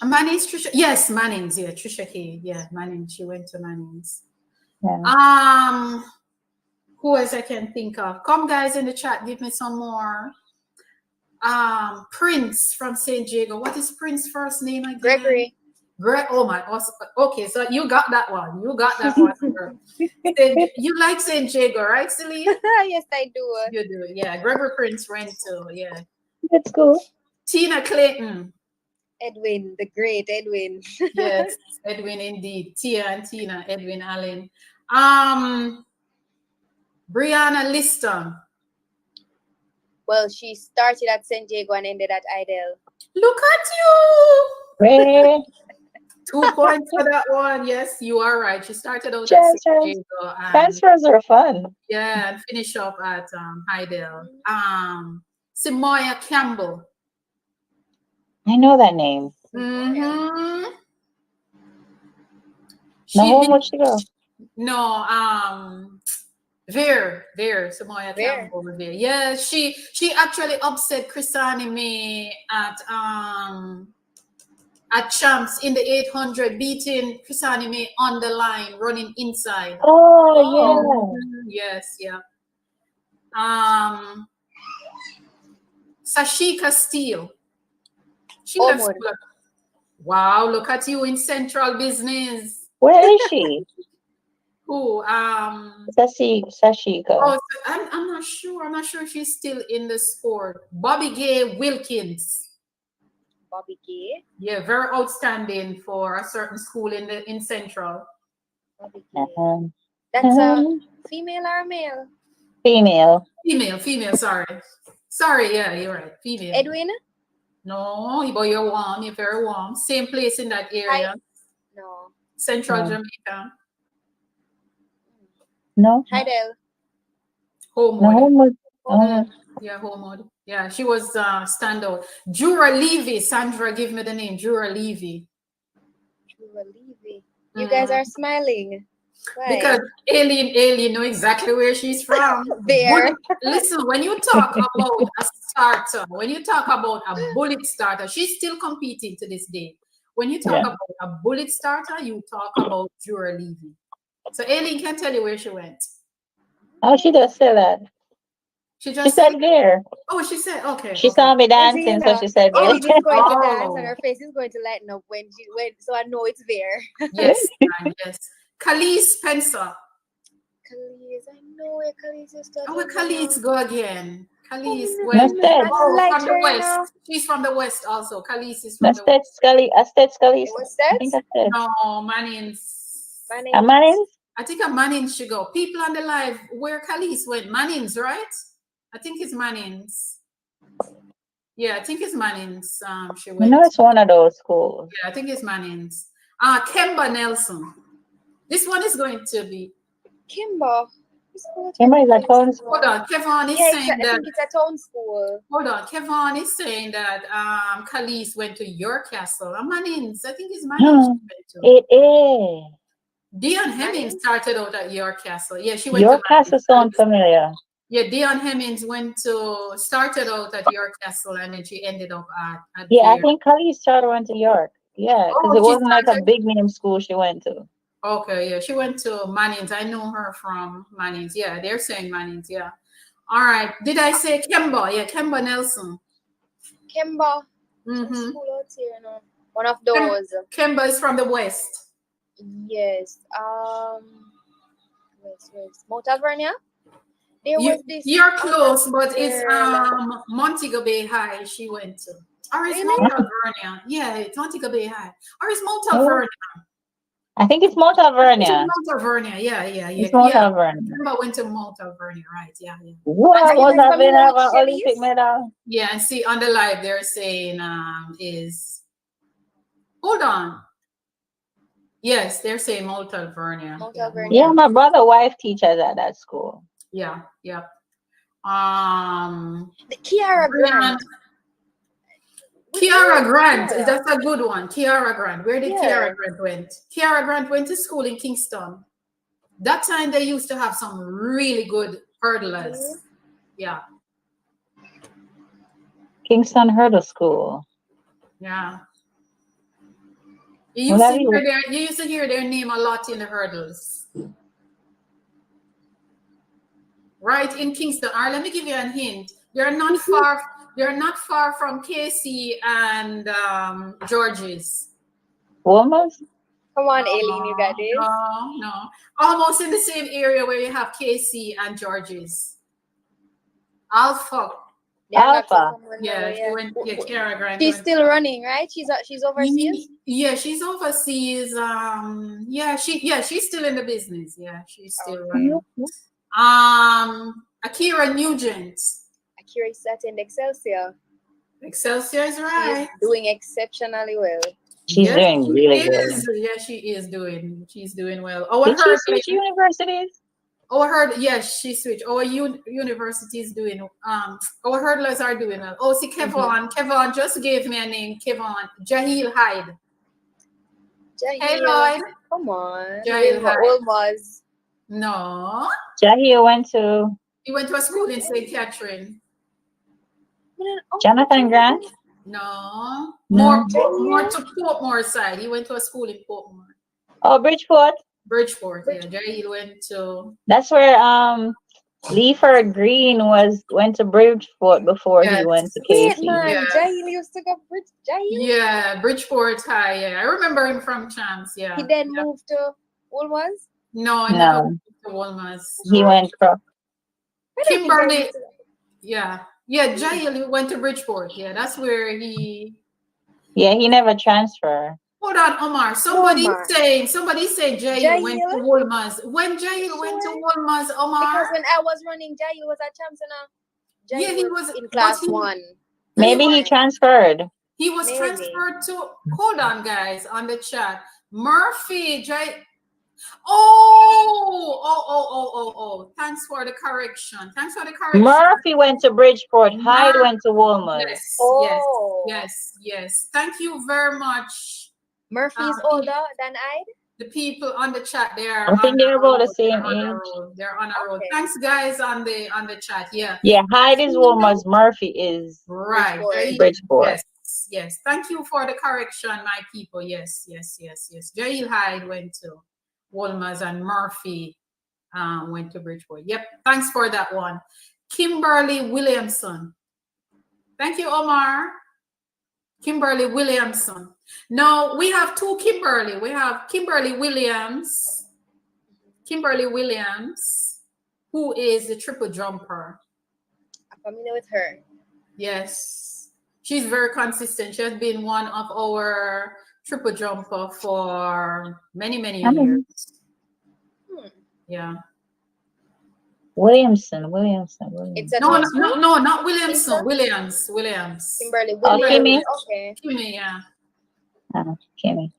Mannings, Trisha. Yes, Mannings. Yeah, Trisha K. Yeah, Mannings. She went to Mannings. Yeah. Who else I can think of? Come, guys, in the chat. Give me some more. Prince from St. Jago. What is Prince's first name again? Gregory. Oh my. Okay, so you got that one. You like St. Jago, right, Celine? Yes, I do. You do. Yeah, Gregory Prince ran too. Yeah. That's cool. Tina Clayton. Edwin, the great Edwin. Yes, Edwin indeed. Tia and Tina, Edwin Allen. Brianna Liston. Well, she started at St. Jago and ended at Idel. Look at you. Really? 2 points for that one. Yes, you are right. She started out at St. Jago. Transfers are fun. Yeah, and finish up at Idel. Simoya Campbell. I know that name. Now, how much to go? No, There, Samoya There. Campbell there. Yeah, she actually upset Chrisani May at Champs in the 800, beating Chrisani May on the line, running inside. Oh, Yes, yeah. Sashika Steele. She left Almond. school. Wow, look at you in central business. where is she? Who? Sashika. Oh, I'm not sure. I'm not sure if she's still in the sport. Bobby Gay Wilkins. Bobby Gay. Yeah, very outstanding for a certain school in Central. Bobby Gay. Um, That's a female or a male? female. Female, sorry, yeah, you're right. Female. Edwin? No, but you're warm, you're very warm. Same place in that area. No. Central No. Jamaica. No. Heidel. Homewood. No. Yeah, Homewood. Yeah, she was standout. Jura Levy. Sandra, give me the name. Jura Levy. Jura Levy. You guys are smiling. Why? Because Aileen know exactly where she's from. There. Listen, when you talk about a starter, when you talk about a bullet starter, she's still competing to this day. When you talk about a bullet starter, you talk about Jura Levy. So Aileen can tell you where she went. Oh, she just said that. She She said there. Oh, she said, okay. She saw me dancing, so she said there. She's going to dance and her face is going to lighten up when she went, so I know it's there. Yes, yes. Khalees Spencer. Khalees, I know where Khalees is. Oh, where Khalees go again? Khalees went. from the west. She's from the west also. Khalees is from the west. Scully. Scully. What's that? I think I said. No, Mannings. Mannings? I think a Mannings should go. People on the live where Khalees went. Mannings, right? I think it's Mannings. Yeah, I think it's Mannings. She went. No, it's one of those schools. Yeah, I think it's Mannings. Kemba Nelson. This one is going to be Kimba. Kimba is a town school. Hold on, Kevon is saying that. I think it's a town school. Hold on, Kevon is saying that Khalees went to York Castle. Mannings, I think it's Mannings. It is. Dion Hemmings started out at York Castle. Yeah, she went York to Castle sounds familiar. Yeah, Dion Hemmings started out at York Castle and then she ended up at Yeah, I think Khalees started went to York. Yeah, because it wasn't like a big name school she went to. Okay, yeah, she went to Mannings. I know her from Mannings. Yeah, they're saying Mannings. Yeah. All right. Did I say Kemba? Yeah, Kemba Nelson. Kemba. Mm-hmm. One of those. Kemba is from the west. Yes. Where's Mount Alvernia? You're close, but it's Montego Bay High she went to. Or is Mount Alvernia? Yeah, it's Montego Bay High. Or is Mount Alvernia? I think it's Mount Alvernia. It's Mount Alvernia, yeah. It's Mount Alvernia. Remember, went to Mount Alvernia, right? Yeah. What was having an Olympic medal? Yeah, and see on the live they're saying is. Hold on. Yes, they're saying Mount Alvernia. Yeah, my brother's wife teaches at that school. Yeah. The Kiara Grant. Kiara Grant, that's a good one. Kiara Grant. Where did Kiara Grant went? Kiara Grant went to school in Kingston. That time they used to have some really good hurdlers. Yeah. Kingston Hurdle School. Yeah. You used to hear their name a lot in the hurdles. Right in Kingston. All right, let me give you a hint. They're not far from Casey and George's. Almost? Come on, Aileen, you got this. No. Almost in the same area where you have Casey and George's. Alpha. Yeah, she went to Kiara Grant. She's still running, right? She's overseas. Yeah, she's overseas. She's still in the business. Yeah, she's still running. Akira Nugent. Akira is in Excelsior. Excelsior is right. She's doing exceptionally well. She's doing really good. Yeah, she's doing well. Did she switch universities? She switched. Our university is doing, our hurdlers are doing well. Oh, see, Kevon just gave me a name, Jahil Hyde. Hey, Lloyd. Come on. Jahil Hyde. Almost. No. Jahil went to He went to a school in St. Catherine. Jonathan Grant. No. No. More to Portmore side. He went to a school in Portmore. Oh, Bridgeport. Bridgeport. Yeah. Jahil went to. That's where Leaford Green went to Bridgeport before he Yes. went to Wait, KC. man. Yeah. Jahil used to go Jahil. Yeah, Bridgeport High. Yeah, I remember him from Chance. Yeah. He then Yeah. moved to Woolworths. No, I No. never went to Walmart's. He went from Kimberly. Yeah. Yeah, Jahil went to Bridgeport. Yeah, that's where he. he never transferred. Hold on, Omar. Somebody's Omar. saying Jahil went to Jahil? Walmart's. When Jahil went to Sure. Walmart's, Omar. Because when I was running, Jahil was at Champsona. Yeah, he was in class but he- 1. Maybe he transferred. He was Maybe. transferred to. Hold on, guys, on the chat. Murphy, Oh. Thanks for the correction. Murphy went to Bridgeport. Hyde went to Walmart. Yes, Oh. yes. Thank you very much. Murphy is older than I. The people on the chat, they are. I think they're about the same They're on a age. roll. They're on a roll. Okay. Thanks, guys, on the chat. Yeah. Yeah, Hyde is Walmart's. Murphy is Right. Bridgeport. Yes. Thank you for the correction, my people. Yes. Jahil Hyde went to Walmart's and Murphy went to Bridgeport. Yep. Thanks for that one. Kimberly Williamson. Thank you, Omar. Kimberly Williamson. Now we have two Kimberly. We have Kimberly Williams, who is the triple jumper. I'm familiar with her. Yes, she's very consistent. She has been one of our triple jumper for many years. Yeah. Williamson. It's a No, nice not Williamson. Williams. Kimberly Oh, Williams. Kimmy. Okay. Kimmy, yeah. Kimmy.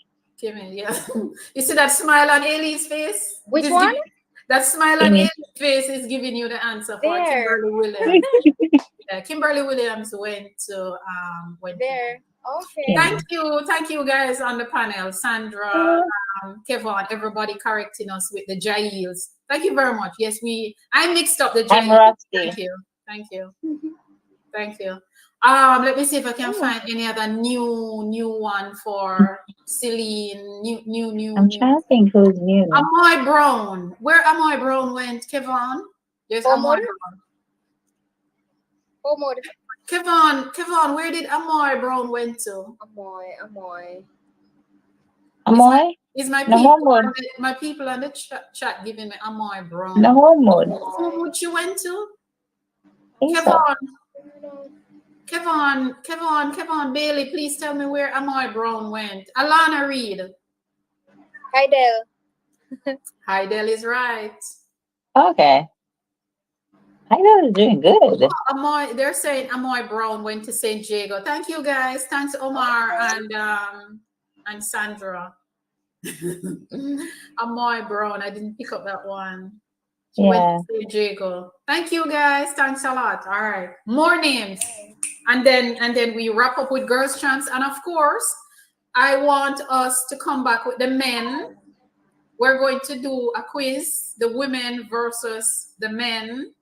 Kimmy, yeah. You see that smile on Ailey's face? Which This one? That smile on Kimmy. Ailey's face is giving you the answer for There. Kimberly Williams. Yeah, Kimberly Williams went to There. Okay. Thank you guys on the panel, Sandra, Kevin, everybody correcting us with the Jahils. Thank you very much. Yes, I mixed up the I'm Jahils. Rusty. Thank you. Let me see if I can find any other new one for Celine. New. I'm trying to think who's new. Amoy Brown. Where Amoy Brown went, Kevin? Yes, Amoy Brown. Omar. Kevin, where did Amoy Brown went to? Amoy. Amoy? Is my No, people Homewood. my people on the chat giving me Amoy Brown? No, Homewood. Who you went to? Think so. Kevin Bailey, please tell me where Amoy Brown went. Alana Reed. Heidel is right. Okay. I know is doing good. They're saying Amoy Brown went to St. Jago. Thank you guys. Thanks Omar and Sandra. Amoy Brown. I didn't pick up that one. She went to St. Jago. Thank you guys. Thanks a lot. All right. More names. And then we wrap up with Girls Chance. And of course, I want us to come back with the men. We're going to do a quiz, the women versus the men.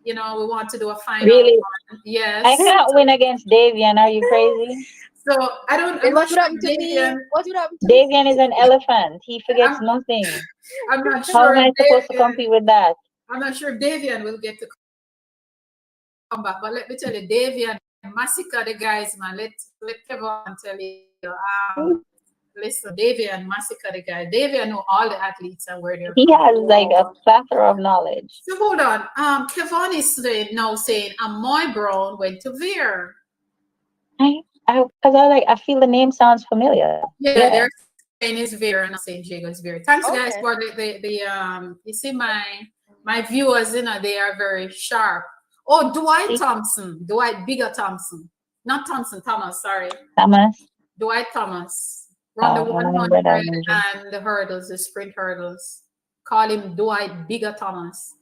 We want to do a final. Really? One. Yes. I cannot win against Davian. Are you crazy? So I don't. What would happen to me? What would happen to Davian is an elephant. He forgets nothing. I'm not How sure. am I supposed to compete with that? I'm not sure Davian will get to come back, but let me tell you, Davian massacre the guys, man. Let Kevin tell you. Listen, Davian massacre the guys. Davian know all the athletes and where they're. He has like a plethora of knowledge. So hold on. Kevin is now saying Amoy Brown went to Veer. I feel the name sounds familiar. Yeah. They're saying it's Veer and I'm saying Jago's Veer. Thanks guys for the you see my viewers, they are very sharp. Oh, Dwight Bigger Thompson. Not Thomas, sorry. Thomas. Dwight Thomas. Run the 100 and the hurdles, the sprint hurdles. Call him Dwight Bigger Thomas.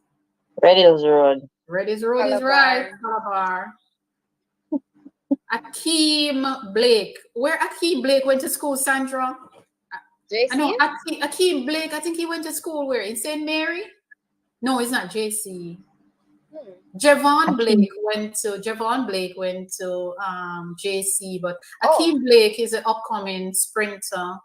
Reddy's Road. Reddy's Road is right. Calabar. Akeem Blake. Where Akeem Blake went to school, Sandra? I know JC? Akeem Blake. I think he went to school where in St. Mary. No, it's not JC. Hmm. Javon Akeem. Blake went to JC, but Oh, Akeem Blake is an upcoming sprinter.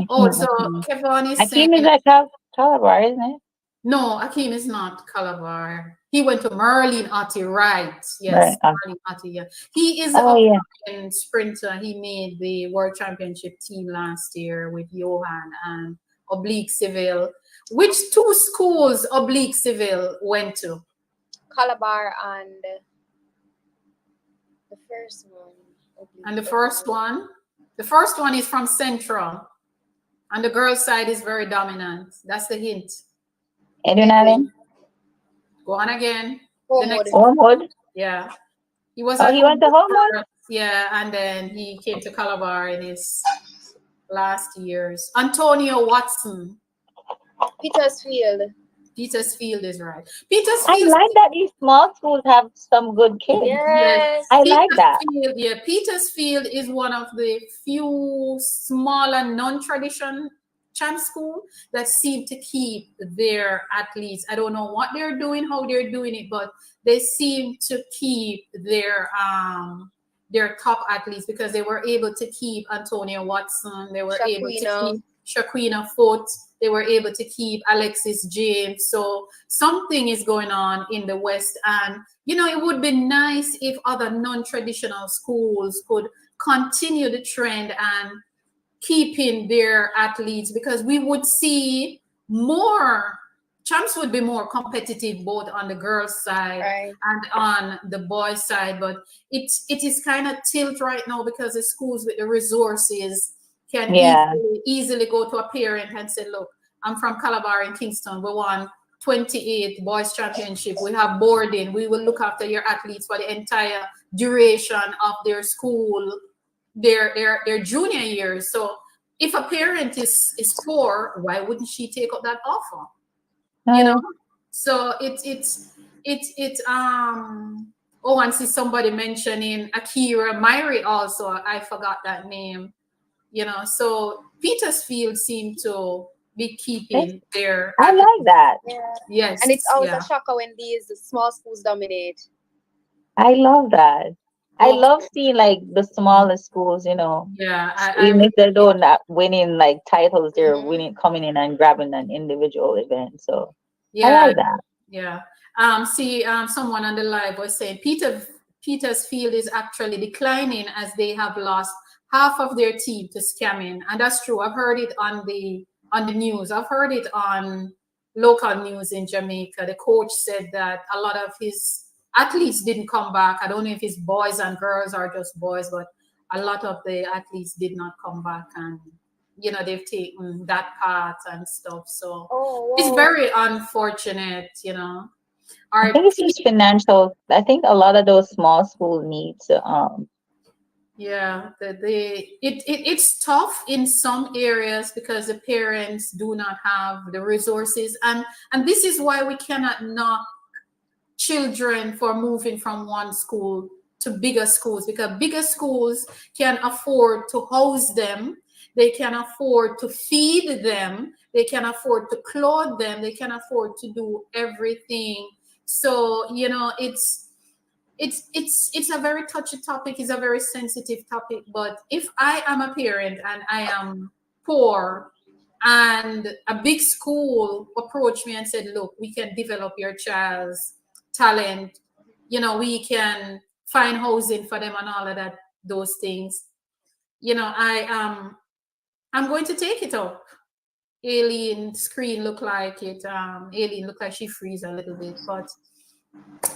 Oh, Akeem, so Akeem. Kevon is saying Akeem is at Calabar, isn't it? no, Akeem is not Calabar. He went to Merlin Otti, right? Right. Yes, Merlin Otti. Yeah, he is an Oh yeah. upcoming sprinter. He made the World Championship team last year with Johan and Oblique Civil. Which two schools Oblique Civil went to? Calabar and the first one. And the first one is from Central, and the girls' side is very dominant. That's the hint. Edwin Allen. Go on again. Oh, The next, Homewood. yeah, he was Oh, at he went to Homewood. first, yeah, and then he came to Calabar in his last years. Antonio Watson, Petersfield. Petersfield is right. I Petersfield, like that these small schools have some good kids. Yes. I like that. Petersfield, yeah, Petersfield is one of the few smaller non-tradition champ school that seem to keep their athletes. I don't know what they're doing, how they're doing it, but they seem to keep their top athletes because they were able to keep Antonio Watson, they were able to Shaquina. keep Shaquina Foot, they were able to keep Alexis James. So something is going on in the West, and it would be nice if other non-traditional schools could continue the trend and keeping their athletes, because we would see more champs would be more competitive both on the girls side Right. and on the boys side. But it is kind of tilt right now because the schools with the resources can Yeah. easily go to a parent and say, look, I'm from Calabar in Kingston, we won 28 boys championship, we have boarding, we will look after your athletes for the entire duration of their school, their junior years. So if a parent is poor, why wouldn't she take up that offer? So oh, and see somebody mentioning Akira Myri also, I forgot that name. So Petersfield seemed to be keeping their I like that. Yeah. yes, And it's always yeah. a shocker when these small schools dominate. I love that. I Oh, love seeing like the smallest schools, yeah, even if they don't not winning like titles, they're Mhm. winning, coming in and grabbing an individual event. So I yeah, like that. yeah. Someone on the live was saying Petersfield is actually declining as they have lost half of their team to scamming, and that's true. I've heard it on the news. I've heard it on local news in Jamaica. The coach said that a lot of his athletes didn't come back. I don't know if it's boys and girls or just boys, but a lot of the athletes did not come back, and they've taken that path and stuff. So Oh, it's wow. very unfortunate. I Our think it's just financial. I think a lot of those small schools need to yeah, it's tough in some areas because the parents do not have the resources, and this is why we cannot knock children for moving from one school to bigger schools, because bigger schools can afford to house them, they can afford to feed them, they can afford to clothe them, they can afford to do everything. So it's a very touchy topic, it's a very sensitive topic. But if I am a parent and I am poor and a big school approached me and said, look, we can develop your child's talent, we can find housing for them and all of that, those things, I'm going to take it up. Aileen screen look like it. Aileen look like she freeze a little bit,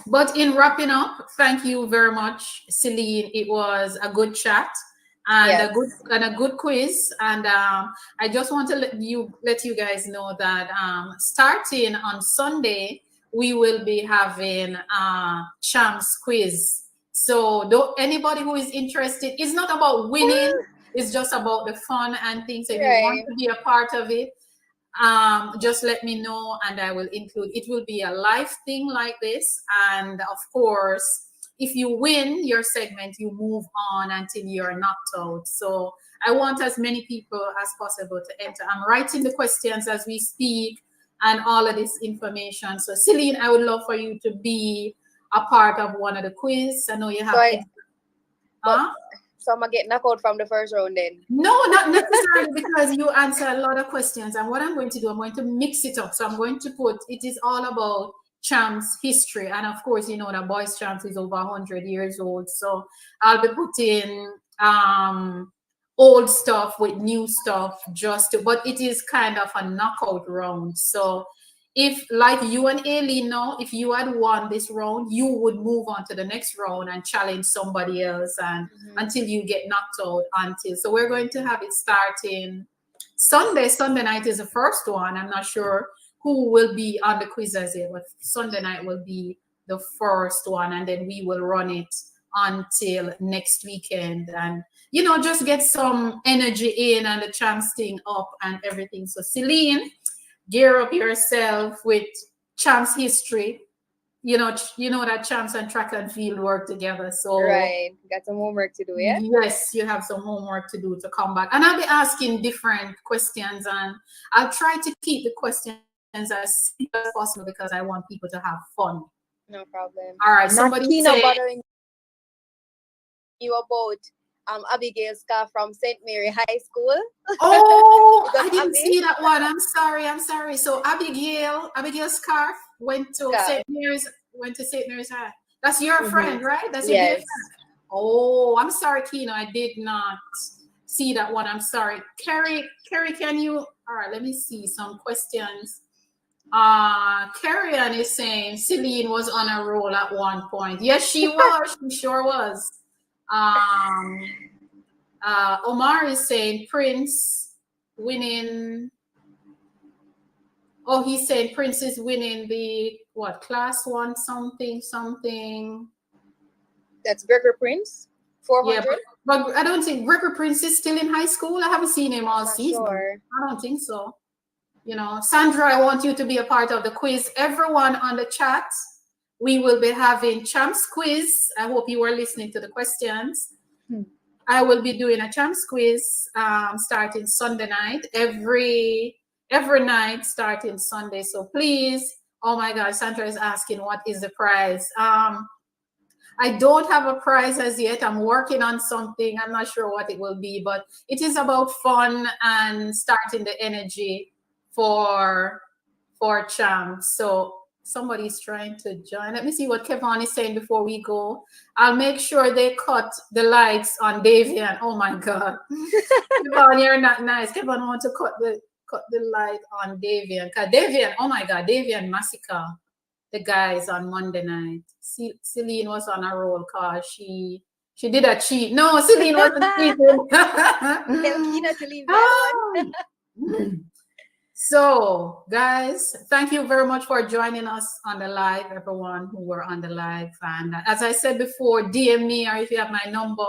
but in wrapping up, thank you very much, Celine. It was a good chat and Yes. a good quiz. And I just want to let you guys know that starting on Sunday, we will be having champs quiz. So anybody who is interested, it's not about winning, it's just about the fun and things. If you want Right. to be a part of it, just let me know and I will include. It will be a live thing like this, and of course if you win your segment you move on until you're knocked out. So I want as many people as possible to enter. I'm writing the questions as we speak and all of this information. So Celine, I would love for you to be a part of one of the quiz. I know you have So I'm gonna get knocked out from the first round then. No, not necessarily, because you answer a lot of questions. And what I'm going to do, I'm going to mix it up. So I'm going to put, it is all about champs history. And of course, you know that boys champs is over 100 years old. So I'll be putting old stuff with new stuff but it is kind of a knockout round. So if, like you and Aileen know, if you had won this round, you would move on to the next round and challenge somebody else and until you get knocked out so we're going to have it starting Sunday. Sunday night is the first one. I'm not sure who will be on the quiz as yet, but Sunday night will be the first one, and then we will run it until next weekend, and just get some energy in and the champs thing up and everything. So Celine, gear up yourself with champs history. You know that champs and track and field work together. So right, got some homework to do. Yeah. Yes, you have some homework to do to come back, and I'll be asking different questions, and I'll try to keep the questions as simple as possible because I want people to have fun. No problem. All right. Somebody say bothering you about Abigail Scarf from St. Mary High School. Oh, I didn't see that one. I'm sorry. So Abigail Scarf went to St. Mary's High. That's your friend, right? That's your dear friend. Oh, I'm sorry, Kino. I did not see that one. I'm sorry. Carrie, can you? All right, let me see some questions. Carrie Ann is saying Celine was on a roll at one point. Yes, she was. She sure was. Omar is saying Prince winning. Oh, he's saying Prince is winning the class 1 something. That's Gregor Prince, 400. Yeah, but I don't think Gregor Prince is still in high school. I haven't seen him all season. Sure. I don't think so. Sandra, I want you to be a part of the quiz. Everyone on the chat, we will be having champs quiz. I hope you were listening to the questions. I will be doing a champs quiz starting Sunday night, every night starting Sunday. So please, oh my God, Sandra is asking what is the prize. I don't have a prize as yet. I'm working on something. I'm not sure what it will be, but it is about fun and starting the energy for champs. So somebody's trying to join. Let me see what Kevin is saying before we go. I'll make sure they cut the lights on Davian. Oh my God. Kevin, you're not nice. Kevin want to cut the light on Davian. Davian, oh my God, Davian massacre the guys on Monday night. Celine was on a roll cause she did a cheat. No, Celine wasn't cheating. To leave that one. So, guys, thank you very much for joining us on the live, everyone who were on the live. And as I said before, DM me, or if you have my number,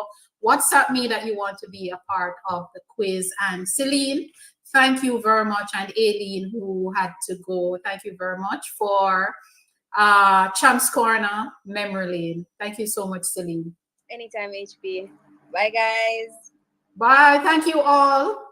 WhatsApp me that you want to be a part of the quiz. And Celine, thank you very much. And Aileen, who had to go, thank you very much for Champs Corner Memory Lane. Thank you so much, Celine. Anytime, HP. Bye, guys. Bye. Thank you all.